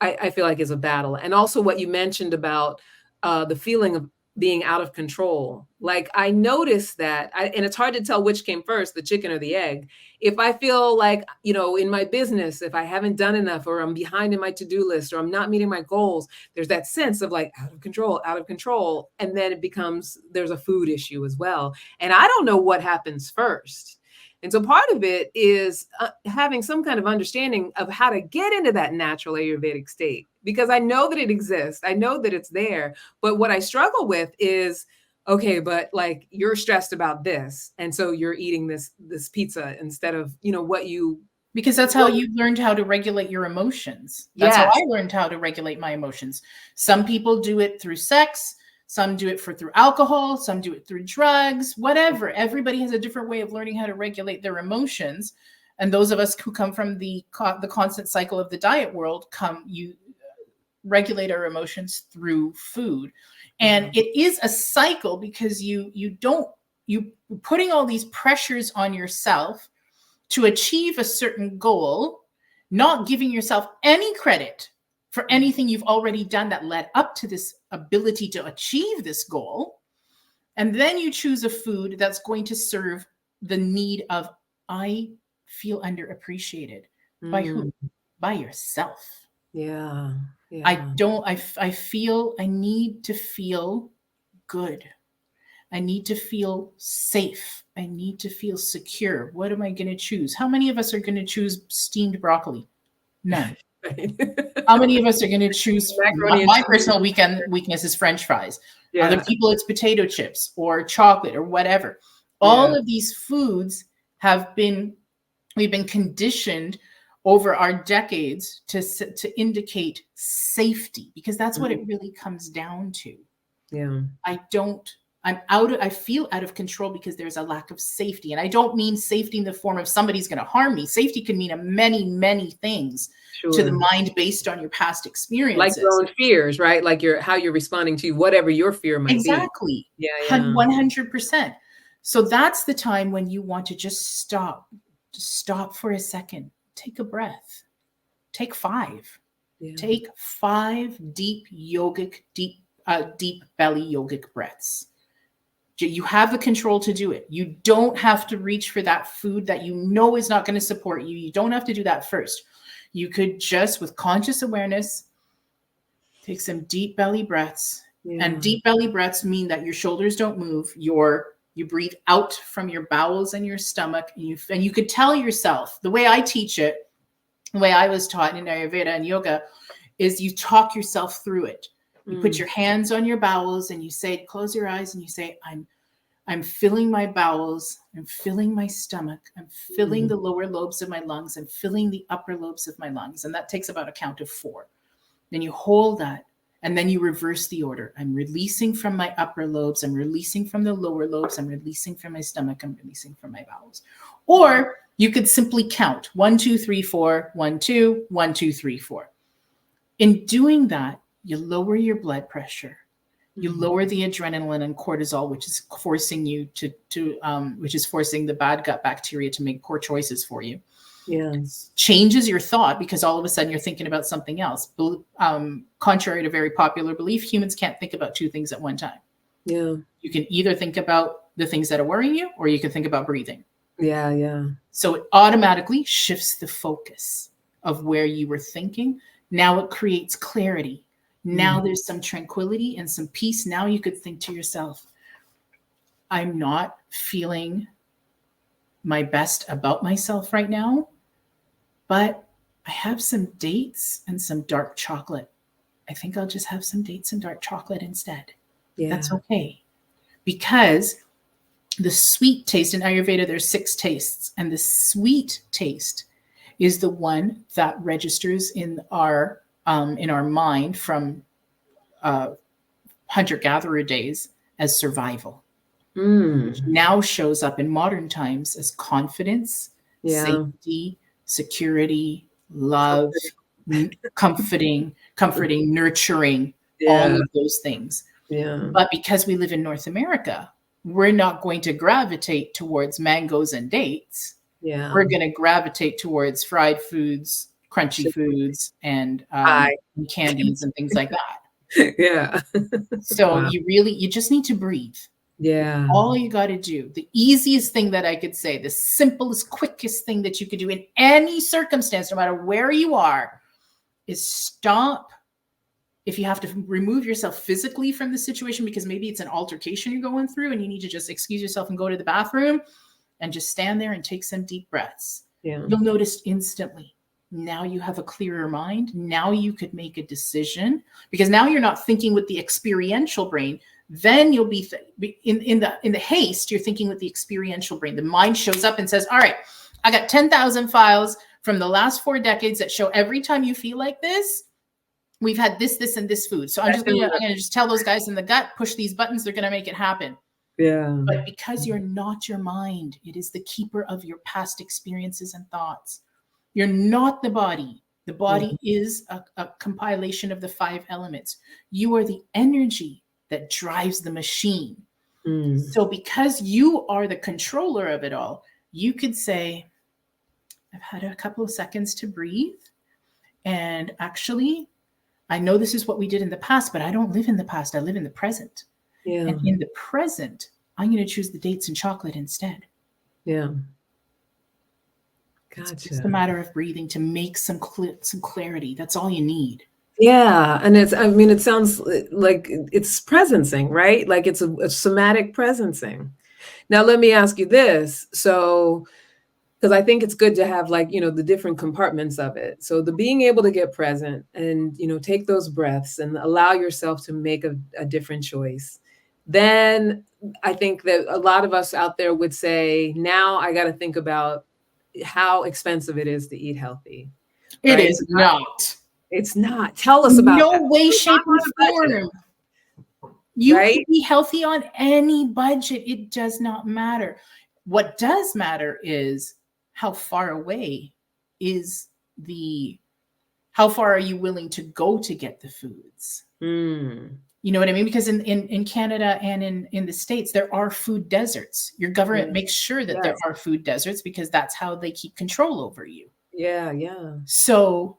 I feel like is a battle. And also what you mentioned about the feeling of being out of control. Like I noticed that, and it's hard to tell which came first, the chicken or the egg. If I feel like, in my business, if I haven't done enough, or I'm behind in my to-do list, or I'm not meeting my goals, there's that sense of like out of control. And then there's a food issue as well. And I don't know what happens first. And so part of it is having some kind of understanding of how to get into that natural Ayurvedic state, because I know that it exists. I know that it's there. But what I struggle with is, okay, but like you're stressed about this. And so you're eating this pizza instead of, because that's how you learned how to regulate your emotions. That's how I learned how to regulate my emotions. Some people do it through sex. Some do it through alcohol, some do it through drugs, whatever. Everybody has a different way of learning how to regulate their emotions. And those of us who come from the constant cycle of the diet world, you regulate our emotions through food. And it is a cycle because you putting all these pressures on yourself to achieve a certain goal, not giving yourself any credit for anything you've already done that led up to this ability to achieve this goal. And then you choose a food that's going to serve the need of, I feel underappreciated. By who? By yourself. Yeah. I feel I need to feel good. I need to feel safe. I need to feel secure. What am I going to choose? How many of us are going to choose steamed broccoli? None. How many of us are going to choose? My personal weakness is French fries. Yeah. Other people, it's potato chips or chocolate or whatever. All of these foods we've been conditioned over our decades to indicate safety, because that's what it really comes down to. Yeah. I feel out of control because there's a lack of safety. And I don't mean safety in the form of somebody's going to harm me. Safety can mean many, many things to the mind based on your past experiences. Like your own fears, right? Like how you're responding to whatever your fear might be. Exactly. Yeah. 100%. So that's the time when you want to just stop. Just stop for a second. Take a breath. Take 5. Yeah. Take 5 deep belly yogic breaths. You have the control to do it. You don't have to reach for that food that you know is not going to support you. You don't have to do that first. You could just, with conscious awareness, take some deep belly breaths. Yeah. And deep belly breaths mean that your shoulders don't move. You breathe out from your bowels and your stomach. And you could tell yourself, the way I teach it, the way I was taught in Ayurveda and yoga, is you talk yourself through it. You put your hands on your bowels and you say, close your eyes and you say, I'm filling my bowels. I'm filling my stomach. I'm filling the lower lobes of my lungs. I'm filling the upper lobes of my lungs. And that takes about a count of 4. Then you hold that and then you reverse the order. I'm releasing from my upper lobes. I'm releasing from the lower lobes. I'm releasing from my stomach. I'm releasing from my bowels. Or you could simply count 1, 2, 3, 4, 1, 2, 1, 2, 3, 4. In doing that, you lower your blood pressure. You lower the adrenaline and cortisol, which is forcing you which is forcing the bad gut bacteria to make poor choices for you. Yes. Changes your thought because all of a sudden you're thinking about something else. Contrary to very popular belief, humans can't think about two things at one time. Yeah. You can either think about the things that are worrying you, or you can think about breathing. Yeah. Yeah. So it automatically shifts the focus of where you were thinking. Now it creates clarity. Now there's some tranquility and some peace. Now you could think to yourself, I'm not feeling my best about myself right now, but I have some dates and some dark chocolate. I think I'll just have some dates and dark chocolate instead. Yeah. That's okay. Because the sweet taste in Ayurveda, there's 6 tastes, and the sweet taste is the one that registers in our mind from hunter-gatherer days as survival. Which now shows up in modern times as confidence, safety, security, love, comforting, nurturing, all of those things. Yeah. But because we live in North America, we're not going to gravitate towards mangoes and dates. Yeah. We're going to gravitate towards fried foods, crunchy foods, and candies and things like that. Yeah. So you just need to breathe. Yeah. All you got to do, the easiest thing that I could say, the simplest, quickest thing that you could do in any circumstance, no matter where you are, is stop. If you have to remove yourself physically from the situation, because maybe it's an altercation you're going through and you need to just excuse yourself and go to the bathroom and just stand there and take some deep breaths. Yeah. You'll notice instantly. Now you have a clearer mind. Now you could make a decision, because now you're not thinking with the experiential brain. Then you'll be in the haste, you're thinking with the experiential brain. The mind shows up and says, all right, I got 10,000 files from the last 4 decades that show every time you feel like this, we've had this, this, and this food. So I'm going to just tell those guys in the gut, push these buttons, they're going to make it happen. Yeah. But because you're not your mind, it is the keeper of your past experiences and thoughts. You're not the body. The body is a compilation of the 5 elements. You are the energy that drives the machine. So because you are the controller of it all, you could say, I've had a couple of seconds to breathe. And actually, I know this is what we did in the past, but I don't live in the past. I live in the present. Yeah. And in the present, I'm going to choose the dates and chocolate instead. Yeah. Gotcha. It's just a matter of breathing to make some clarity. That's all you need. Yeah. And it sounds like it's presencing, right? Like it's a somatic presencing. Now, let me ask you this. So, because I think it's good to have the different compartments of it. So the being able to get present and, take those breaths and allow yourself to make a different choice. Then I think that a lot of us out there would say, now I got to think about how expensive it is to eat healthy. It is not. It's not. Tell us about no way, shape, or form. You can be healthy on any budget. It does not matter. What does matter is how far away how far are you willing to go to get the foods? You know what I mean? Because in Canada and in the States, there are food deserts. Your government makes sure that there are food deserts because that's how they keep control over you. Yeah, yeah. So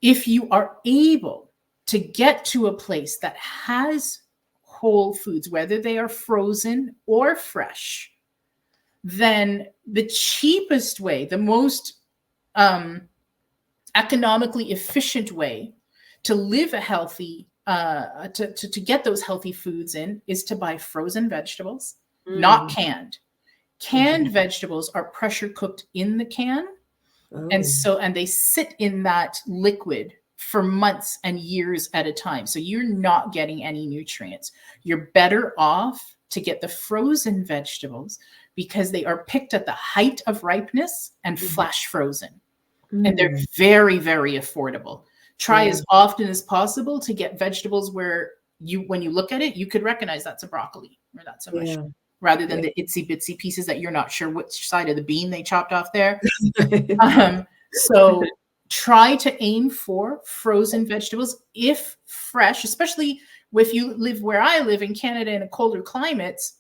if you are able to get to a place that has whole foods, whether they are frozen or fresh, then the cheapest way, the most economically efficient way to live a healthy, to get those healthy foods in is to buy frozen vegetables, not canned. Canned vegetables are pressure cooked in the can. And they sit in that liquid for months and years at a time. So you're not getting any nutrients. You're better off to get the frozen vegetables because they are picked at the height of ripeness and flash frozen. And they're very, very affordable. Try as often as possible to get vegetables where when you look at it, you could recognize that's a broccoli or that's a mushroom, rather than the itsy bitsy pieces that you're not sure which side of the bean they chopped off there. So try to aim for frozen vegetables if fresh, especially If you live where I live in Canada in a colder climates,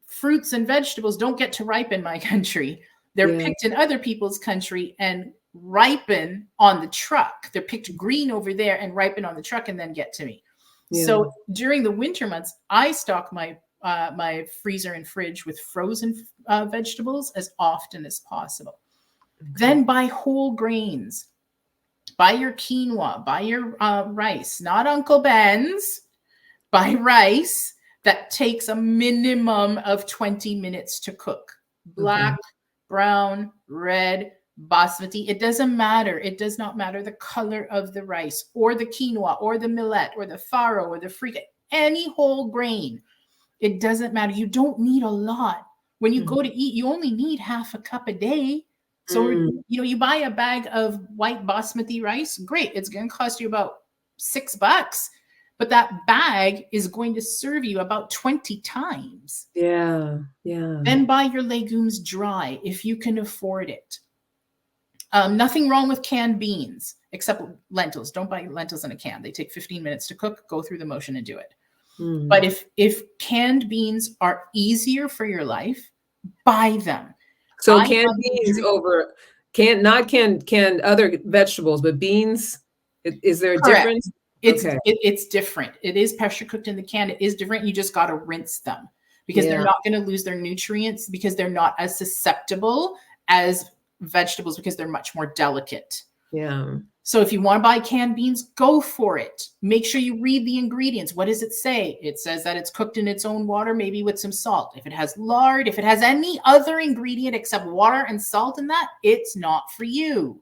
fruits and vegetables don't get to ripen in my country. They're picked in other people's country and ripen on the truck. They're picked green over there and ripen on the truck and then get to me. So during the winter months, I stock my my freezer and fridge with frozen vegetables as often as possible. Then buy whole grains. Buy your quinoa, buy your rice, not Uncle Ben's. Buy rice that takes a minimum of 20 minutes to cook. Black, brown, red, basmati. It doesn't matter. It does not matter the color of the rice or the quinoa or the millet or the farro or the frica, any whole grain. It doesn't matter. You don't need a lot. When you go to eat, you only need half a cup a day. So, you buy a bag of white basmati rice. Great. It's going to cost you about $6, but that bag is going to serve you about 20 times. Yeah. Then buy your legumes dry if you can afford it. Nothing wrong with canned beans, except lentils. Don't buy lentils in a can. They take 15 minutes to cook. Go through the motion and do it. But if canned beans are easier for your life, buy them. So canned beans over not canned other vegetables, but beans. Is there a difference? It's different. It is pressure cooked in the can. It is different. You just got to rinse them because they're not going to lose their nutrients because they're not as susceptible as vegetables because they're much more delicate. Yeah. So if you want to buy canned beans, go for it. Make sure you read the ingredients. What does it say? It says that it's cooked in its own water, maybe with some salt. If it has lard, if it has any other ingredient except water and salt in that, it's not for you.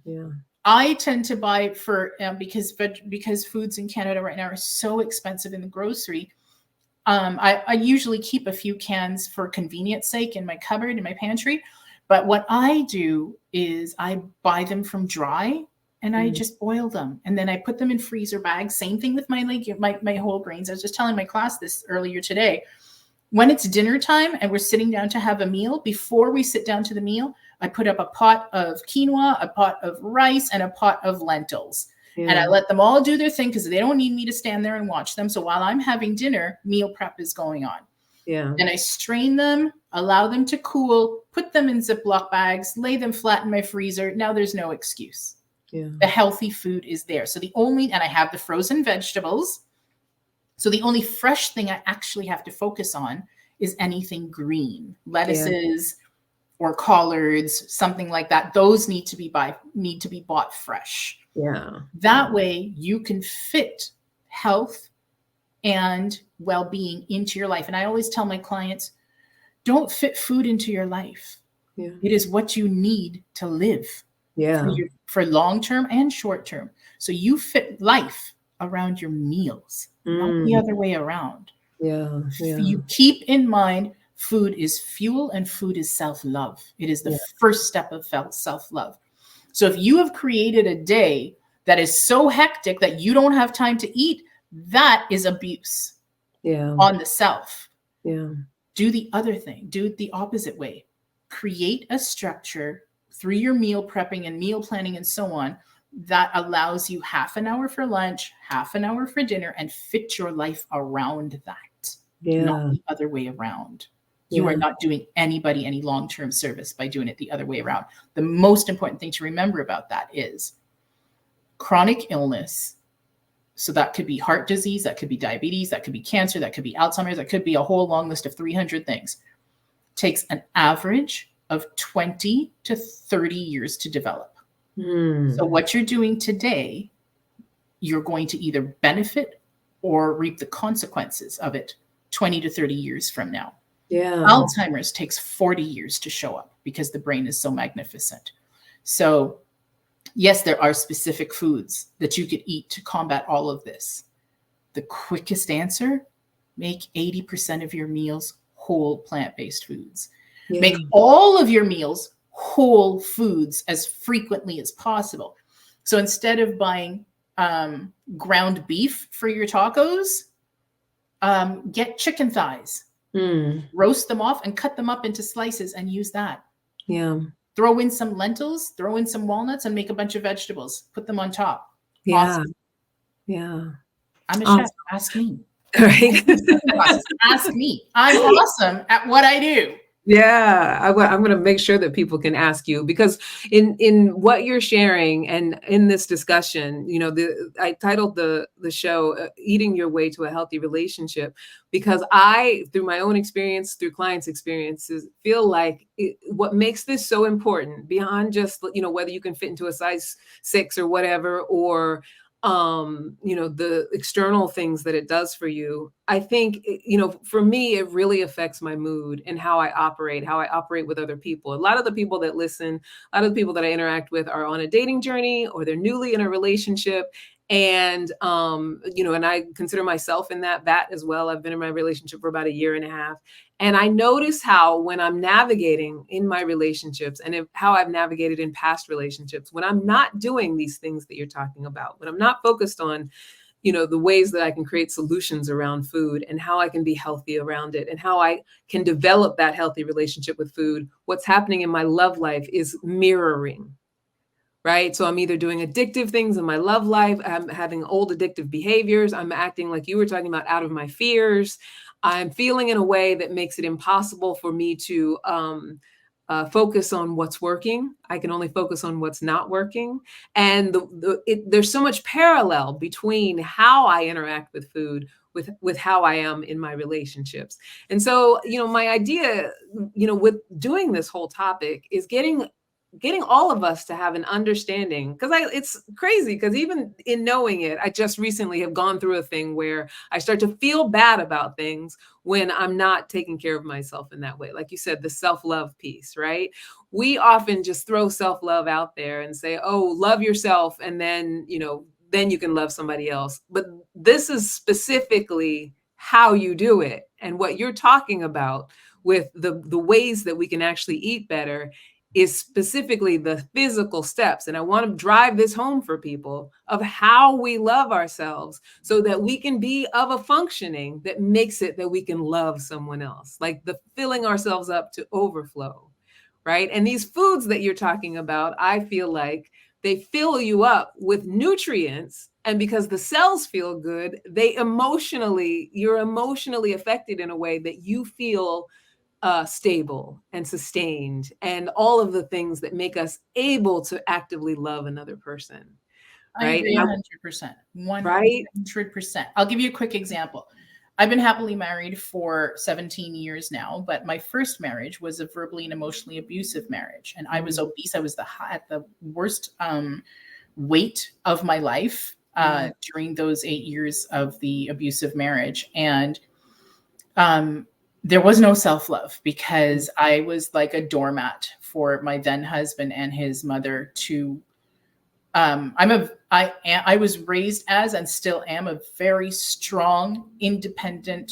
Yeah. I tend to buy for because foods in Canada right now are so expensive in the grocery. I usually keep a few cans for convenience sake in my cupboard, in my pantry. But what I do is I buy them from dry and I just boil them. And then I put them in freezer bags. Same thing with my whole grains. I was just telling my class this earlier today. When it's dinner time and we're sitting down to have a meal, before we sit down to the meal, I put up a pot of quinoa, a pot of rice, and a pot of lentils. Yeah. And I let them all do their thing because they don't need me to stand there and watch them. So while I'm having dinner, meal prep is going on. Yeah. And I strain them, allow them to cool, put them in Ziploc bags, lay them flat in my freezer. Now there's no excuse. Yeah. The healthy food is there. So and I have the frozen vegetables. So the only fresh thing I actually have to focus on is anything green, lettuces or collards, something like that. Those need to be bought fresh. Yeah. That way you can fit health and well-being into your life. And I always tell my clients, don't fit food into your life. Yeah. It is what you need to live. Yeah. For long-term and short-term. So you fit life around your meals, not the other way around. Yeah. You keep in mind, food is fuel and food is self-love. It is the first step of self-love. So if you have created a day that is so hectic that you don't have time to eat, that is abuse on the self. Yeah. Do the other thing. Do it the opposite way. Create a structure through your meal prepping and meal planning and so on that allows you half an hour for lunch, half an hour for dinner, and fit your life around that. Not the other way around. You are not doing anybody any long-term service by doing it the other way around. The most important thing to remember about that is chronic illness. So that could be heart disease, that could be diabetes, that could be cancer, that could be Alzheimer's, that could be a whole long list of 300 things. Takes an average of 20 to 30 years to develop. So what you're doing today, you're going to either benefit or reap the consequences of it 20 to 30 years from now. Yeah. Alzheimer's takes 40 years to show up because the brain is so magnificent. So yes, there are specific foods that you could eat to combat all of this. The quickest answer, make 80% of your meals whole plant-based foods. Yeah. Make all of your meals whole foods as frequently as possible. So instead of buying ground beef for your tacos, get chicken thighs, roast them off and cut them up into slices and use that. Yeah. Throw in some lentils, throw in some walnuts and make a bunch of vegetables. Put them on top. Yeah. Awesome. Yeah. I'm a chef. Ask me. Right. Ask me. I'm awesome at what I do. Yeah, I'm going to make sure that people can ask you, because in what you're sharing and in this discussion, I titled the show "Eating Your Way to a Healthy Relationship," because I, through my own experience, through clients' experiences, feel like what makes this so important beyond just whether you can fit into a size 6 or whatever, or the external things that it does for you. I think, for me, it really affects my mood and how I operate with other people. A lot of the people that listen, a lot of the people that I interact with are on a dating journey, or they're newly in a relationship. And, and I consider myself in that as well. I've been in my relationship for about 1.5 years. And I notice how, when I'm navigating in my relationships, and how I've navigated in past relationships, when I'm not doing these things that you're talking about, when I'm not focused on, the ways that I can create solutions around food, and how I can be healthy around it, and how I can develop that healthy relationship with food, what's happening in my love life is mirroring. Right. So I'm either doing addictive things in my love life. I'm having old addictive behaviors. I'm acting, like you were talking about, out of my fears. I'm feeling in a way that makes it impossible for me to focus on what's working. I can only focus on what's not working. And there's so much parallel between how I interact with food with how I am in my relationships. And so, my idea, with doing this whole topic is getting all of us to have an understanding, because it's crazy, because even in knowing it, I just recently have gone through a thing where I start to feel bad about things when I'm not taking care of myself in that way. Like you said, the self-love piece, right? We often just throw self-love out there and say, oh, love yourself, and then, then you can love somebody else. But this is specifically how you do it. And what you're talking about with the ways that we can actually eat better is specifically the physical steps. And I want to drive this home for people of how we love ourselves, so that we can be of a functioning that makes it that we can love someone else, like the filling ourselves up to overflow, right? And these foods that you're talking about, I feel like they fill you up with nutrients. And because the cells feel good, you're emotionally affected in a way that you feel stable and sustained, and all of the things that make us able to actively love another person. I Right? agree 100%. Right? 100%. I'll give you a quick example. I've been happily married for 17 years now, but my first marriage was a verbally and emotionally abusive marriage. And I was obese. I was at the worst weight of my life during those 8 years of the abusive marriage. And there was no self-love, because I was like a doormat for my then husband and his mother to, I was raised as, and still am, a very strong, independent,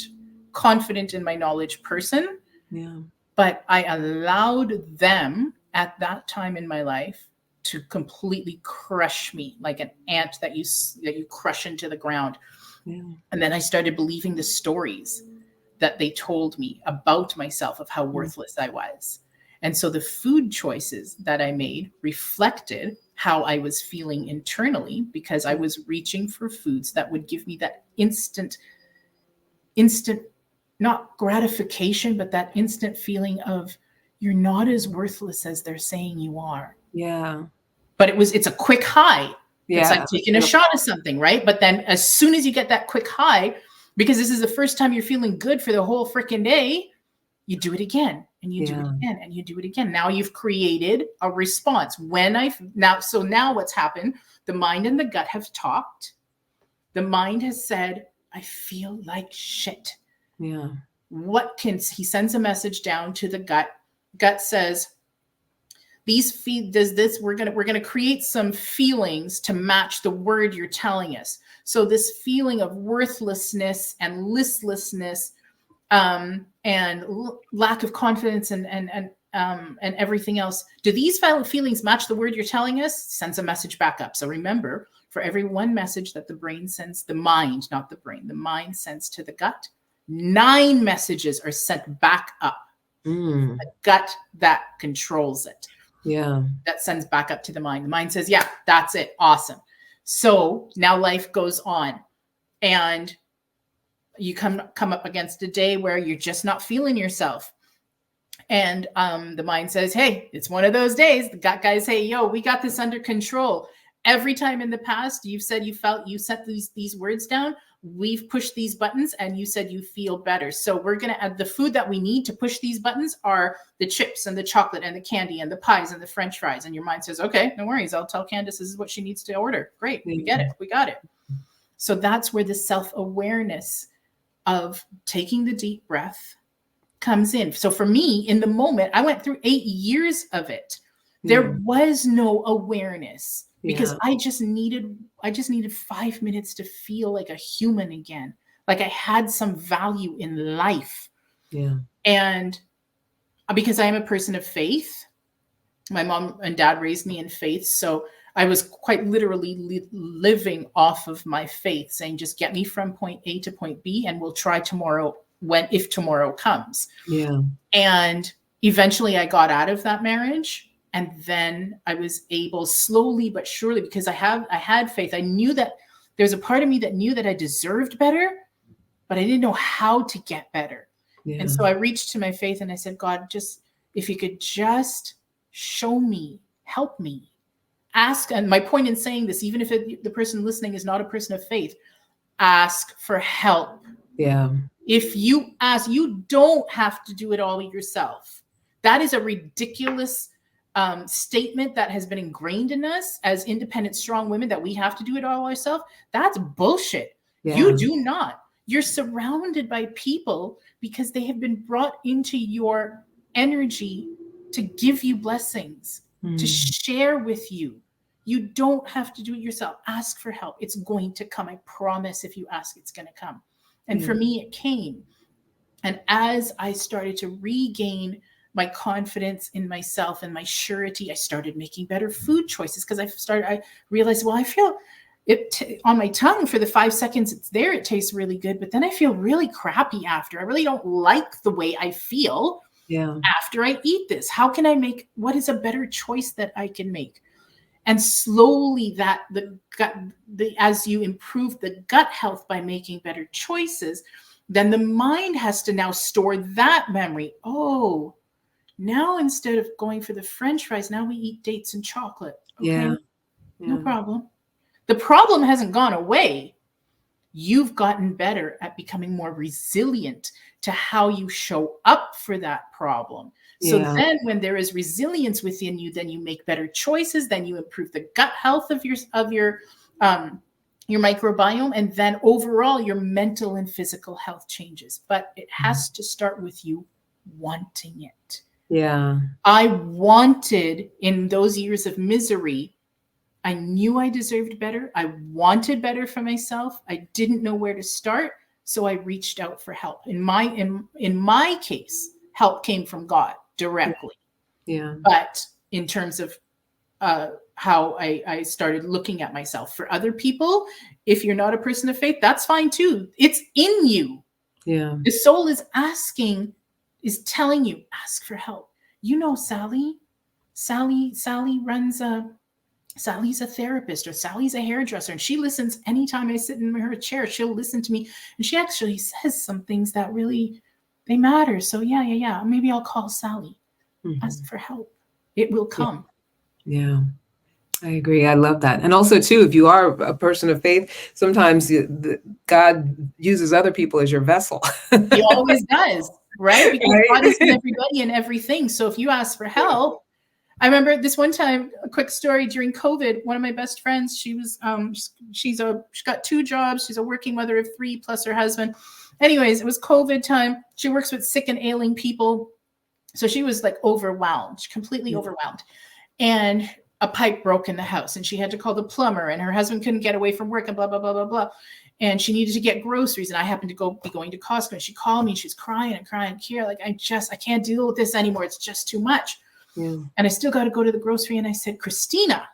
confident in my knowledge person. Yeah. But I allowed them at that time in my life to completely crush me, like an ant that you crush into the ground. Yeah. And then I started believing the stories that they told me about myself, of how worthless I was. And so the food choices that I made reflected how I was feeling internally, because I was reaching for foods that would give me that instant, not gratification, but that instant feeling of, you're not as worthless as they're saying you are. Yeah. But it's a quick high. Yeah. It's like taking a shot of something, right? But then as soon as you get that quick high, because this is the first time you're feeling good for the whole freaking day, you do it again, and you do it again, and you do it again. Now you've created a response. So now what's happened? The mind and the gut have talked. The mind has said, I feel like shit. Yeah. He sends a message down to the gut. Gut says, we're going to create some feelings to match the word you're telling us. So this feeling of worthlessness and listlessness, and lack of confidence and everything else. Do these feelings match the word you're telling us? Sends a message back up. So remember, for every one message that the brain sends, the mind, not the brain, the mind sends to the gut, 9 messages are sent back up. The gut that controls it. Yeah. That sends back up to the mind. The mind says, yeah, that's it. Awesome. So now life goes on. And you come up against a day where you're just not feeling yourself. And the mind says, hey, it's one of those days. The gut guys say, yo, we got this under control. Every time in the past, you've said you set these words down. We've pushed these buttons and you said you feel better. So we're going to add the food that we need to push these buttons are the chips and the chocolate and the candy and the pies and the French fries. And your mind says, okay, no worries. I'll tell Candice this is what she needs to order. Great. We get it. We got it. So that's where the self-awareness of taking the deep breath comes in. So for me, in the moment, I went through 8 years of it. There was no awareness because I just needed 5 minutes to feel like a human again, like I had some value in life. Yeah. And because I am a person of faith, my mom and dad raised me in faith. So I was quite literally living off of my faith, saying, just get me from point A to point B and we'll try tomorrow if tomorrow comes. Yeah. And eventually I got out of that marriage. And then I was able slowly but surely, because I had faith. I knew that there's a part of me that knew that I deserved better, but I didn't know how to get better. Yeah. And so I reached to my faith and I said, God, if you could just show me, help me. Ask, and my point in saying this, even if the person listening is not a person of faith, ask for help. Yeah. If you ask, you don't have to do it all yourself. That is a ridiculous statement that has been ingrained in us as independent, strong women, that we have to do it all ourselves. That's bullshit. Yeah. You do not. You're surrounded by people because they have been brought into your energy to give you blessings, to share with you. You don't have to do it yourself. Ask for help. It's going to come. I promise if you ask, it's going to come. And for me, it came. And as I started to regain my confidence in myself and my surety, I started making better food choices because I realized, well, I feel it on my tongue for the 5 seconds it's there, it tastes really good, but then I feel really crappy after. I really don't like the way I feel after I eat this. How can I what is a better choice that I can make? And slowly as you improve the gut health by making better choices, then the mind has to now store that memory. Oh, now instead of going for the French fries, now we eat dates and chocolate. Okay, no problem. The problem hasn't gone away. You've gotten better at becoming more resilient to how you show up for that problem. So then when there is resilience within you, then you make better choices, then you improve the gut health of your microbiome, and then overall your mental and physical health changes. But it has to start with you wanting it. Yeah. I wanted, in those years of misery, I knew I deserved better. I wanted better for myself. I didn't know where to start. So I reached out for help. In my case, help came from God directly. Yeah. But in terms of how I started looking at myself, for other people, if you're not a person of faith, that's fine too. It's in you. Yeah. The soul is telling you, ask for help. You know, Sally runs Sally's a therapist, or Sally's a hairdresser, and she listens anytime I sit in her chair. She'll listen to me, and she actually says some things that really, they matter. So yeah. Maybe I'll call Sally. Ask for help. It will come. Yeah. I agree. I love that. And also too, if you are a person of faith, sometimes God uses other people as your vessel. He always does, right? Because God is in everybody and everything. So if you ask for help, I remember this one time, a quick story during COVID, one of my best friends, she's got 2 jobs. She's a working mother of 3 plus her husband. Anyways, it was COVID time. She works with sick and ailing people. So she was like overwhelmed, completely overwhelmed. And a pipe broke in the house and she had to call the plumber, and her husband couldn't get away from work and blah, blah, blah, blah, blah. And she needed to get groceries. And I happened to be going to Costco, and she called me and she's crying and crying. Kira, like, I can't deal with this anymore. It's just too much. Yeah. And I still got to go to the grocery. And I said, Christina,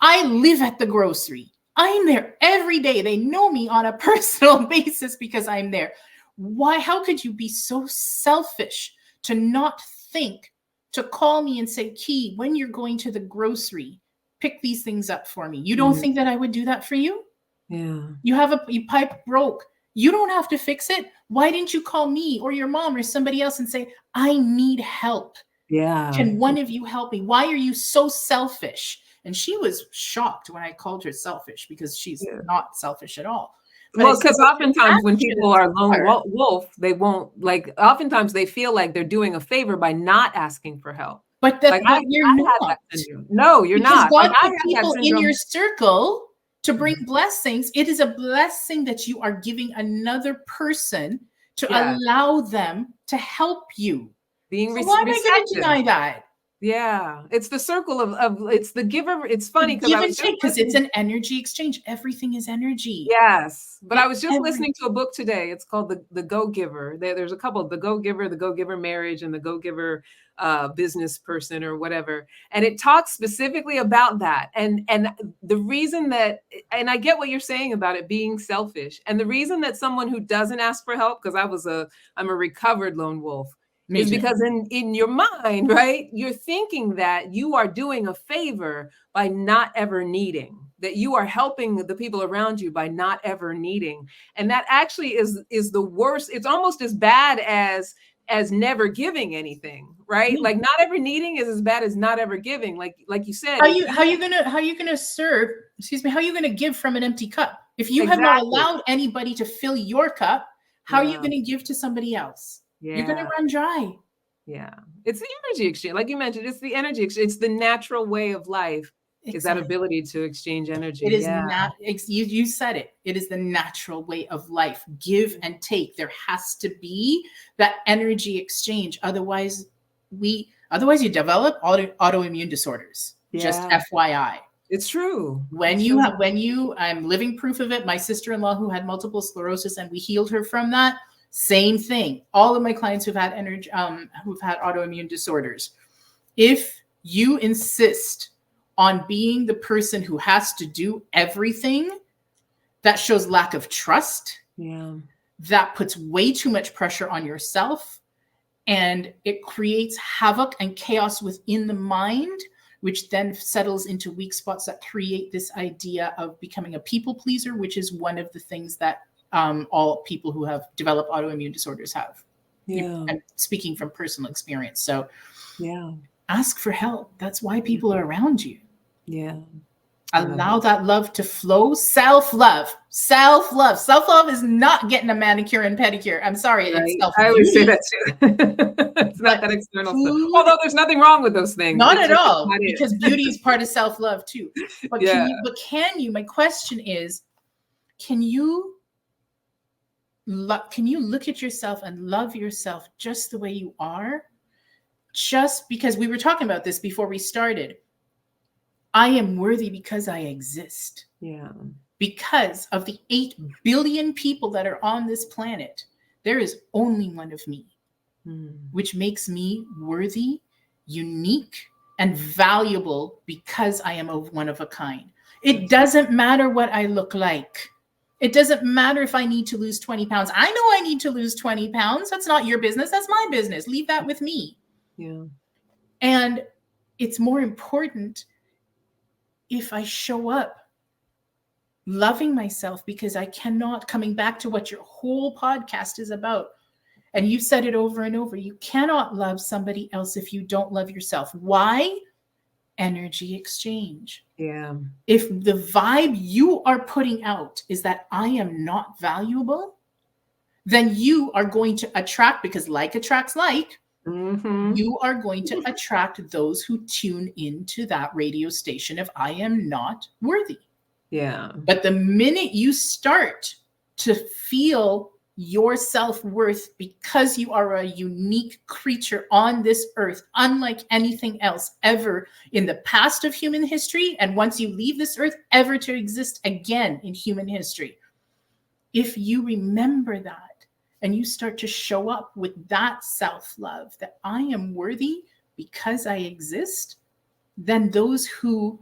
I live at the grocery. I'm there every day. They know me on a personal basis because I'm there. Why? How could you be so selfish to not think to call me and say, Key, when you're going to the grocery, pick these things up for me? You don't think that I would do that for you? Yeah. Your pipe broke. You don't have to fix it. Why didn't you call me or your mom or somebody else and say, I need help? Yeah. Can one of you help me? Why are you so selfish? And she was shocked when I called her selfish, because she's not selfish at all. But well, because oftentimes when people are lone wolf, they won't, like, oftentimes they feel like they're doing a favor by not asking for help. But that, like, you're not. No, you're because not. God put people in your circle to bring blessings. It is a blessing that you are giving another person to allow them to help you. Being so why am I going to deny that? Yeah, it's the circle of it's the giver. It's funny because it's an energy exchange. Everything is energy. Yes, but I was just listening to a book today. It's called the Go Giver. There's a couple: the Go Giver Marriage, and the Go Giver Business Person, or whatever. And it talks specifically about that. And the reason that, and I get what you're saying about it being selfish, and the reason that someone who doesn't ask for help, because I'm a recovered lone wolf. Is because in your mind, right, you're thinking that you are doing a favor by not ever needing, that you are helping the people around you by not ever needing. And that actually is the worst. It's almost as bad as never giving anything, right? Yeah. Like not ever needing is as bad as not ever giving. Like you said, how you gonna serve? How are you gonna give from an empty cup? If you have not allowed anybody to fill your cup, how are you gonna give to somebody else? Yeah. You're going to run dry. Yeah. It's the energy exchange. Like you mentioned, it's the energy exchange. It's the natural way of life. Is that ability to exchange energy. It is not, you said it. It is the natural way of life. Give and take. There has to be that energy exchange. Otherwise you develop autoimmune disorders. Just FYI. It's true. I'm living proof of it. My sister-in-law who had multiple sclerosis, and we healed her from that. Same thing. All of my clients who've had autoimmune disorders. If you insist on being the person who has to do everything, that shows lack of trust. Yeah. That puts way too much pressure on yourself, and it creates havoc and chaos within the mind, which then settles into weak spots that create this idea of becoming a people pleaser, which is one of the things that all people who have developed autoimmune disorders have. Yeah. I'm speaking from personal experience. So ask for help. That's why people are around you. Yeah. Allow that love to flow. Self-love. Self-love is not getting a manicure and pedicure. I'm sorry. Right. It's I always say that too. It's not that external stuff. Although there's nothing wrong with those things. Not at all. Because beauty is part of self-love too. But my question is, can you look at yourself and love yourself just the way you are? Just because we were talking about this before we started. I am worthy because I exist. Yeah. Because of the 8 billion people that are on this planet, there is only one of me, which makes me worthy, unique, and valuable because I am one of a kind. It doesn't matter what I look like. It doesn't matter if I need to lose 20 pounds. I know I need to lose 20 pounds. That's not your business. That's my business. Leave that with me. Yeah. And it's more important if I show up loving myself, because I cannot, coming back to what your whole podcast is about, and you said it over and over, you cannot love somebody else if you don't love yourself. Why? Energy exchange. Yeah. If the vibe you are putting out is that I am not valuable, then you are going to attract, because like attracts like, you are going to attract those who tune into that radio station of I am not worthy. Yeah. But the minute you start to feel your self-worth because you are a unique creature on this earth, unlike anything else ever in the past of human history, and once you leave this earth, ever to exist again in human history. If you remember that and you start to show up with that self-love, that I am worthy because I exist, then those who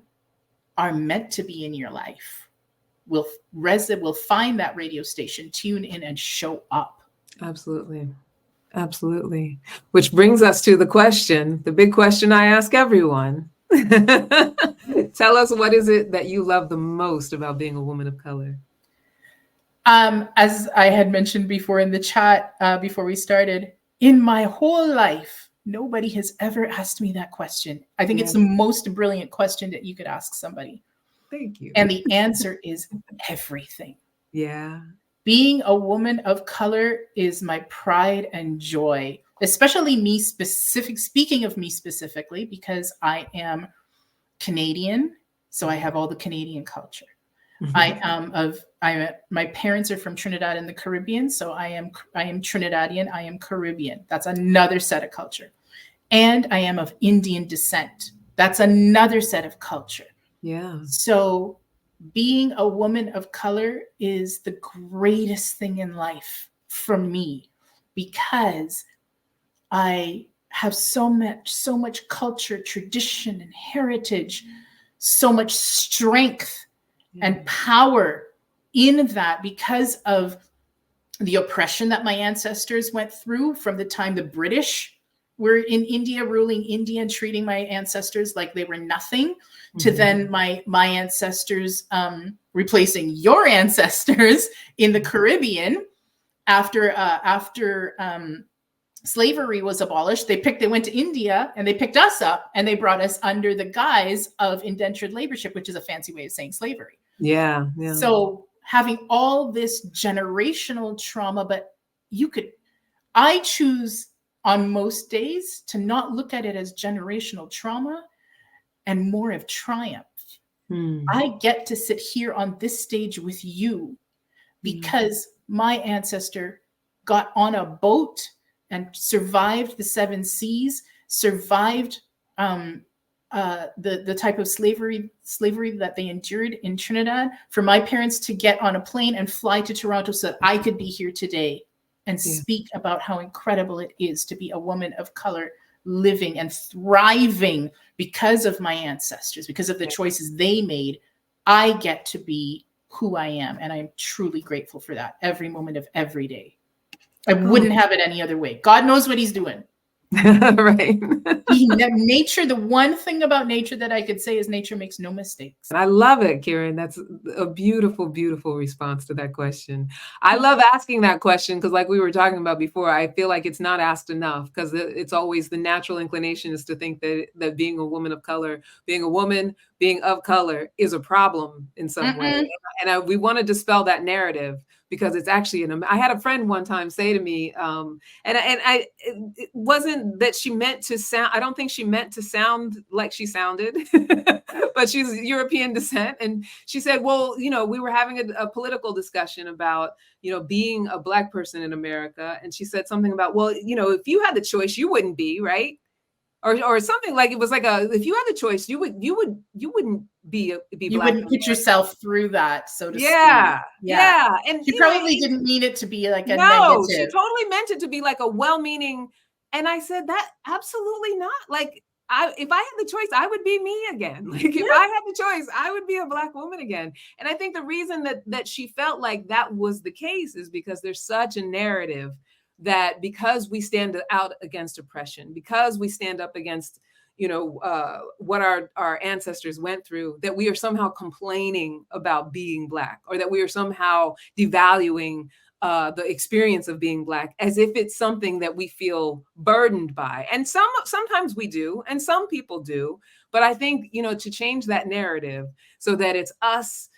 are meant to be in your life will find that radio station, tune in, and show up. Absolutely. Absolutely. Which brings us to the big question I ask everyone. Tell us, what is it that you love the most about being a woman of color? As I had mentioned before in the chat, before we started, in my whole life, nobody has ever asked me that question. I think it's the most brilliant question that you could ask somebody. Thank you. And the answer is everything. Yeah. Being a woman of color is my pride and joy, especially speaking of me specifically, because I am Canadian. So I have all the Canadian culture. My parents are from Trinidad in the Caribbean. So I am Trinidadian. I am Caribbean. That's another set of culture. And I am of Indian descent. That's another set of culture. Yeah. So being a woman of color is the greatest thing in life for me, because I have so much culture, tradition, and heritage, so much strength and power in that, because of the oppression that my ancestors went through from the time the British were in India, ruling India and treating my ancestors like they were nothing, to then my ancestors replacing your ancestors in the Caribbean after slavery was abolished. They went to India and they picked us up and they brought us under the guise of indentured laborship, which is a fancy way of saying slavery. Yeah. So having all this generational trauma, but I choose on most days to not look at it as generational trauma and more of triumph. I get to sit here on this stage with you because my ancestor got on a boat and survived the 7 seas, survived the type of slavery that they endured in Trinidad, for my parents to get on a plane and fly to Toronto so that I could be here today and speak about how incredible it is to be a woman of color living and thriving because of my ancestors, because of the choices they made. I get to be who I am, and I'm truly grateful for that every moment of every day. I wouldn't have it any other way. God knows what he's doing. Right. Nature, the one thing about nature that I could say is nature makes no mistakes. And I love it, Kiran. That's a beautiful, beautiful response to that question. I love asking that question because, like we were talking about before, I feel like it's not asked enough, because it's always the natural inclination is to think that being a woman of color, being a woman, being of color is a problem in some way. And we want to dispel that narrative, because it's actually I had a friend one time say to me, it wasn't that she meant to sound, I don't think she meant to sound like she sounded, but she's European descent. And she said, well, we were having a political discussion about, being a Black person in America. And she said something about, well, if you had the choice, you wouldn't be, right? Or something like, it was like if you had the choice, you wouldn't be you Black. Wouldn't put yourself through that, so to speak. Yeah. And she probably didn't mean it to be like a negative. She totally meant it to be like a well-meaning. And I said, that absolutely not. Like, if I had the choice, I would be me again. Like, if I had the choice, I would be a Black woman again. And I think the reason that she felt like that was the case is because there's such a narrative that because we stand out against oppression, because we stand up against, what our ancestors went through, that we are somehow complaining about being Black, or that we are somehow devaluing the experience of being Black, as if it's something that we feel burdened by. And sometimes we do, and some people do. But I think, to change that narrative so that it's us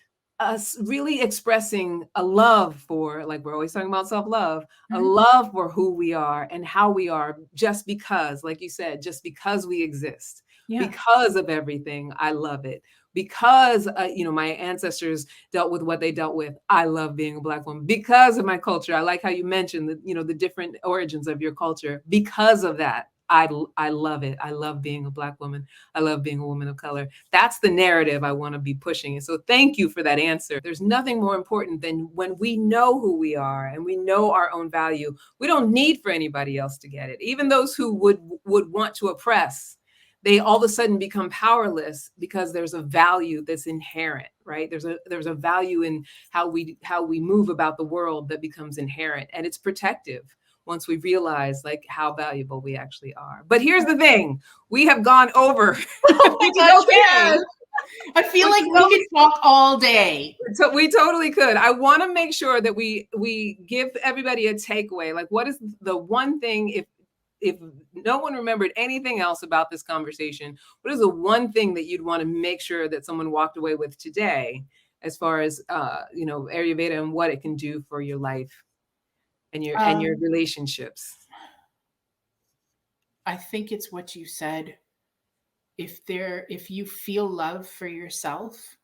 really expressing a love for, like we're always talking about self-love, a love for who we are and how we are, just because, like you said, just because we exist, because of everything. I love it. Because, my ancestors dealt with what they dealt with. I love being a Black woman because of my culture. I like how you mentioned the different origins of your culture. Because of that, I love it. I love being a Black woman. I love being a woman of color. That's the narrative I want to be pushing. And so thank you for that answer. There's nothing more important than when we know who we are and we know our own value. We don't need for anybody else to get it. Even those who would want to oppress, they all of a sudden become powerless because there's a value that's inherent, right? There's a value in how we move about the world that becomes inherent, and it's protective once we realize like how valuable we actually are. But here's the thing, we have gone over. Oh my gosh, I feel like we could talk all day. So we totally could. I want to make sure that we give everybody a takeaway. Like, what is the one thing, if no one remembered anything else about this conversation, what is the one thing that you'd want to make sure that someone walked away with today, as far as Ayurveda and what it can do for your life and your relationships? I think it's what you said. If you feel love for yourself,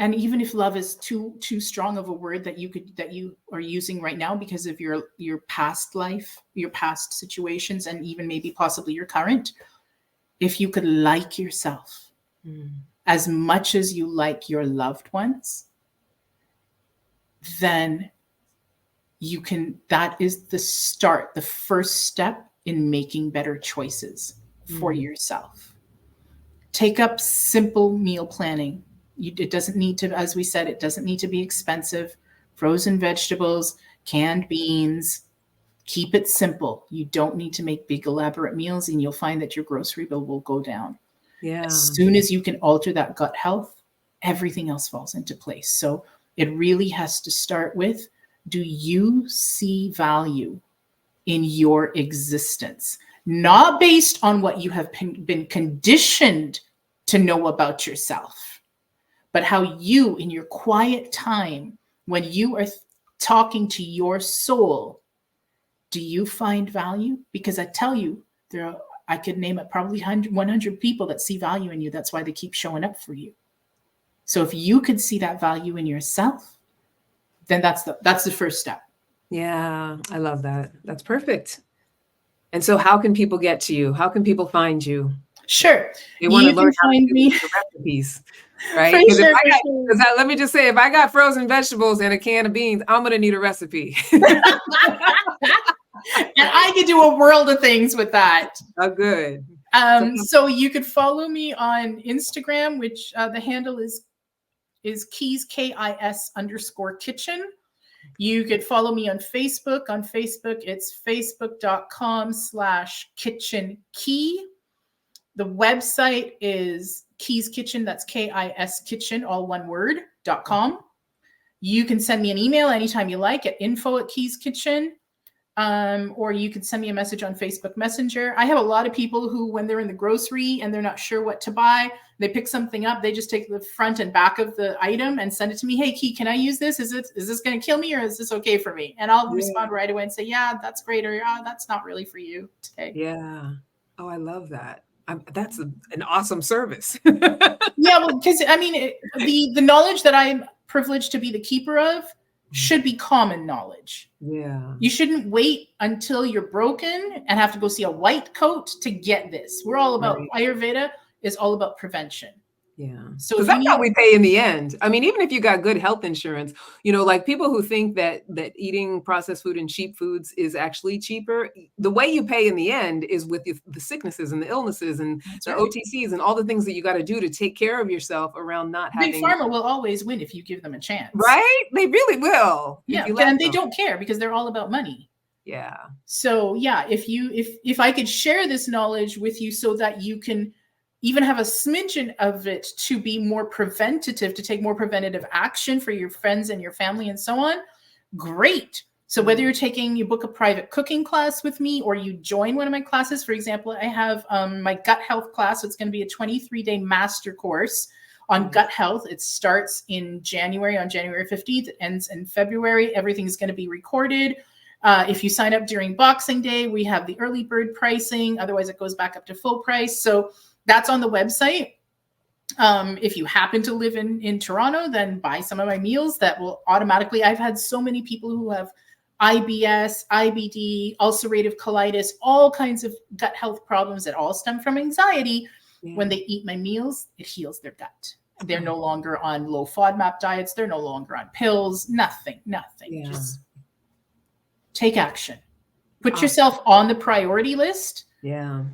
and even if love is too strong of a word that you are using right now because of your past life, your past situations, and even maybe possibly your current, if you could like yourself as much as you like your loved ones, then that is the first step in making better choices for yourself. Take up simple meal planning. It doesn't need to, as we said, it doesn't need to be expensive. Frozen vegetables, canned beans, keep it simple. You don't need to make big elaborate meals, and you'll find that your grocery bill will go down. Yeah. As soon as you can alter that gut health, everything else falls into place. So it really has to start with, do you see value in your existence? Not based on what you have been conditioned to know about yourself, but how you, in your quiet time, when you are talking to your soul, do you find value? Because I tell you, I could name it probably 100 people that see value in you. That's why they keep showing up for you. So if you could see that value in yourself, then that's the first step. Yeah, I love that. That's perfect. And so how can people get to you? How can people find you? Sure. They want to learn how to do the recipes, right? Because let me just say, if I got frozen vegetables and a can of beans, I'm going to need a recipe. And I could do a world of things with that. Oh, good. So you could follow me on Instagram, which the handle is Keys, KIS_kitchen. You could follow me on Facebook. On Facebook, it's facebook.com/kitchenkey. The website is Keys Kitchen. That's KIS Kitchen, all one word, .com. You can send me an email anytime you like at info@KeysKitchen. Or you can send me a message on Facebook Messenger. I have a lot of people who, when they're in the grocery and they're not sure what to buy, they pick something up. They just take the front and back of the item and send it to me. Hey, Key, can I use this? Is this going to kill me, or is this okay for me? And I'll respond right away and say, yeah, that's great. Or that's not really for you today. Yeah. Oh, I love that. That's an awesome service. Yeah, well, because I mean, the knowledge that I'm privileged to be the keeper of should be common knowledge. Yeah. You shouldn't wait until you're broken and have to go see a white coat to get this. We're all about Ayurveda is all about prevention. Yeah. So that's how we pay in the end. I mean, even if you got good health insurance, like people who think that eating processed food and cheap foods is actually cheaper, the way you pay in the end is with the sicknesses and the illnesses and the OTCs and all the things that you got to do to take care of yourself around not having. Big Pharma will always win if you give them a chance. Right? They really will. Yeah. And they don't care because they're all about money. Yeah. So yeah, if I could share this knowledge with you so that you can even have a smidgen of it to be more preventative, to take more preventative action for your friends and your family and so on, great. So whether you book a private cooking class with me or you join one of my classes, for example, I have my gut health class. So it's going to be a 23-day master course on gut health. It starts in January, on January 15th. It ends in February. Everything is going to be recorded. If you sign up during Boxing Day, we have the early bird pricing. Otherwise, it goes back up to full price. So that's on the website. If you happen to live in Toronto, then buy some of my meals that will automatically. I've had so many people who have IBS, IBD, ulcerative colitis, all kinds of gut health problems that all stem from anxiety. Yeah. When they eat my meals, it heals their gut. They're no longer on low FODMAP diets. They're no longer on pills. Nothing. Yeah. Just take action. Put yourself on the priority list. Yeah.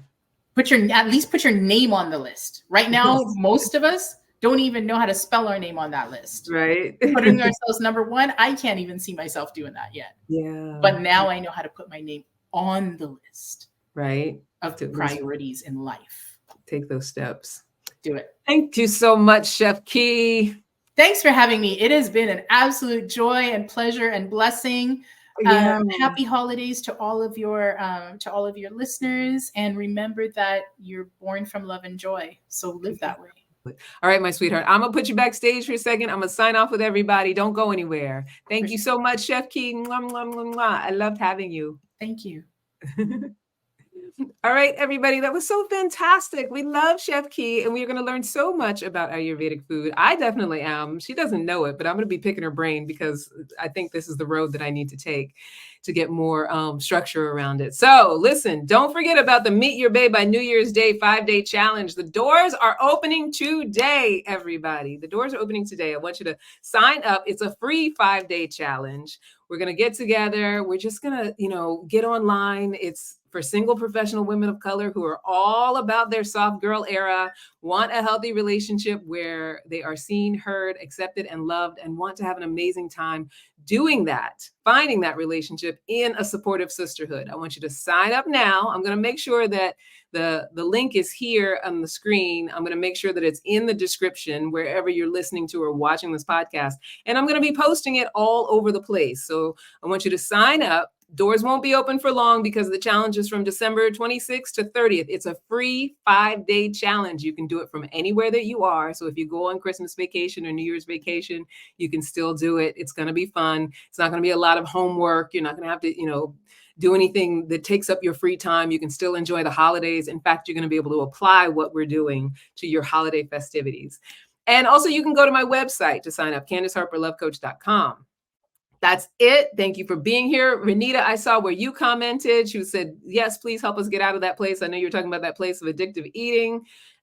At least put your name on the list. Right now, most of us don't even know how to spell our name on that list. Right. Putting ourselves number one, I can't even see myself doing that yet. Yeah. But now I know how to put my name on the list. Right. Of the priorities in life. Take those steps. do it. Thank you so much, Chef Key. Thanks for having me. It has been an absolute joy and pleasure and blessing. Happy holidays to all of your listeners, and remember that you're born from love and joy. So live that way. All right, my sweetheart. I'm gonna put you backstage for a second. I'm gonna sign off with everybody. Don't go anywhere. Thank you so much, Chef Key. Mwah, mwah, mwah, mwah. I loved having you. Thank you. All right, everybody, that was so fantastic. We love Chef Key, and we're going to learn so much about Ayurvedic food. I definitely am. She doesn't know it, but I'm going to be picking her brain because I think this is the road that I need to take to get more structure around it. So listen, don't forget about the Meet Your Bae by New Year's Day 5-day challenge. The doors are opening today, everybody. The doors are opening today. I want you to sign up. It's a free 5-day challenge. We're going to get together. We're just going to, get online. It's for single professional women of color who are all about their soft girl era, want a healthy relationship where they are seen, heard, accepted, and loved, and want to have an amazing time doing that, finding that relationship in a supportive sisterhood. I want you to sign up now. I'm going to make sure that the link is here on the screen. I'm going to make sure that it's in the description wherever you're listening to or watching this podcast. And I'm going to be posting it all over the place. So I want you to sign up. Doors won't be open for long because the challenge is from December 26th to 30th. It's a free 5-day challenge. You can do it from anywhere that you are. So if you go on Christmas vacation or New Year's vacation, you can still do it. It's going to be fun. It's not going to be a lot of homework. You're not going to have to, do anything that takes up your free time. You can still enjoy the holidays. In fact, you're going to be able to apply what we're doing to your holiday festivities. And also you can go to my website to sign up, CandiceHarperLoveCoach.com. That's it. Thank you for being here. Renita, I saw where you commented. She said, yes, please help us get out of that place. I know you're talking about that place of addictive eating.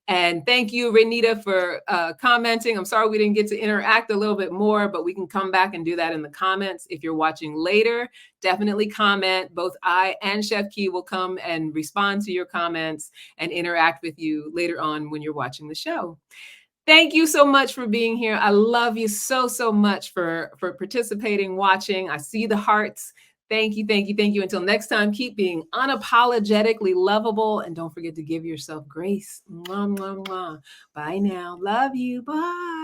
And thank you, Renita, for commenting. I'm sorry we didn't get to interact a little bit more, but we can come back and do that in the comments. If you're watching later, definitely comment. Both I and Chef Key will come and respond to your comments and interact with you later on when you're watching the show. Thank you so much for being here. I love you so, so much for participating, watching. I see the hearts. Thank you, thank you, thank you. Until next time, keep being unapologetically lovable. And don't forget to give yourself grace. Mwah, mwah, mwah. Bye now. Love you. Bye.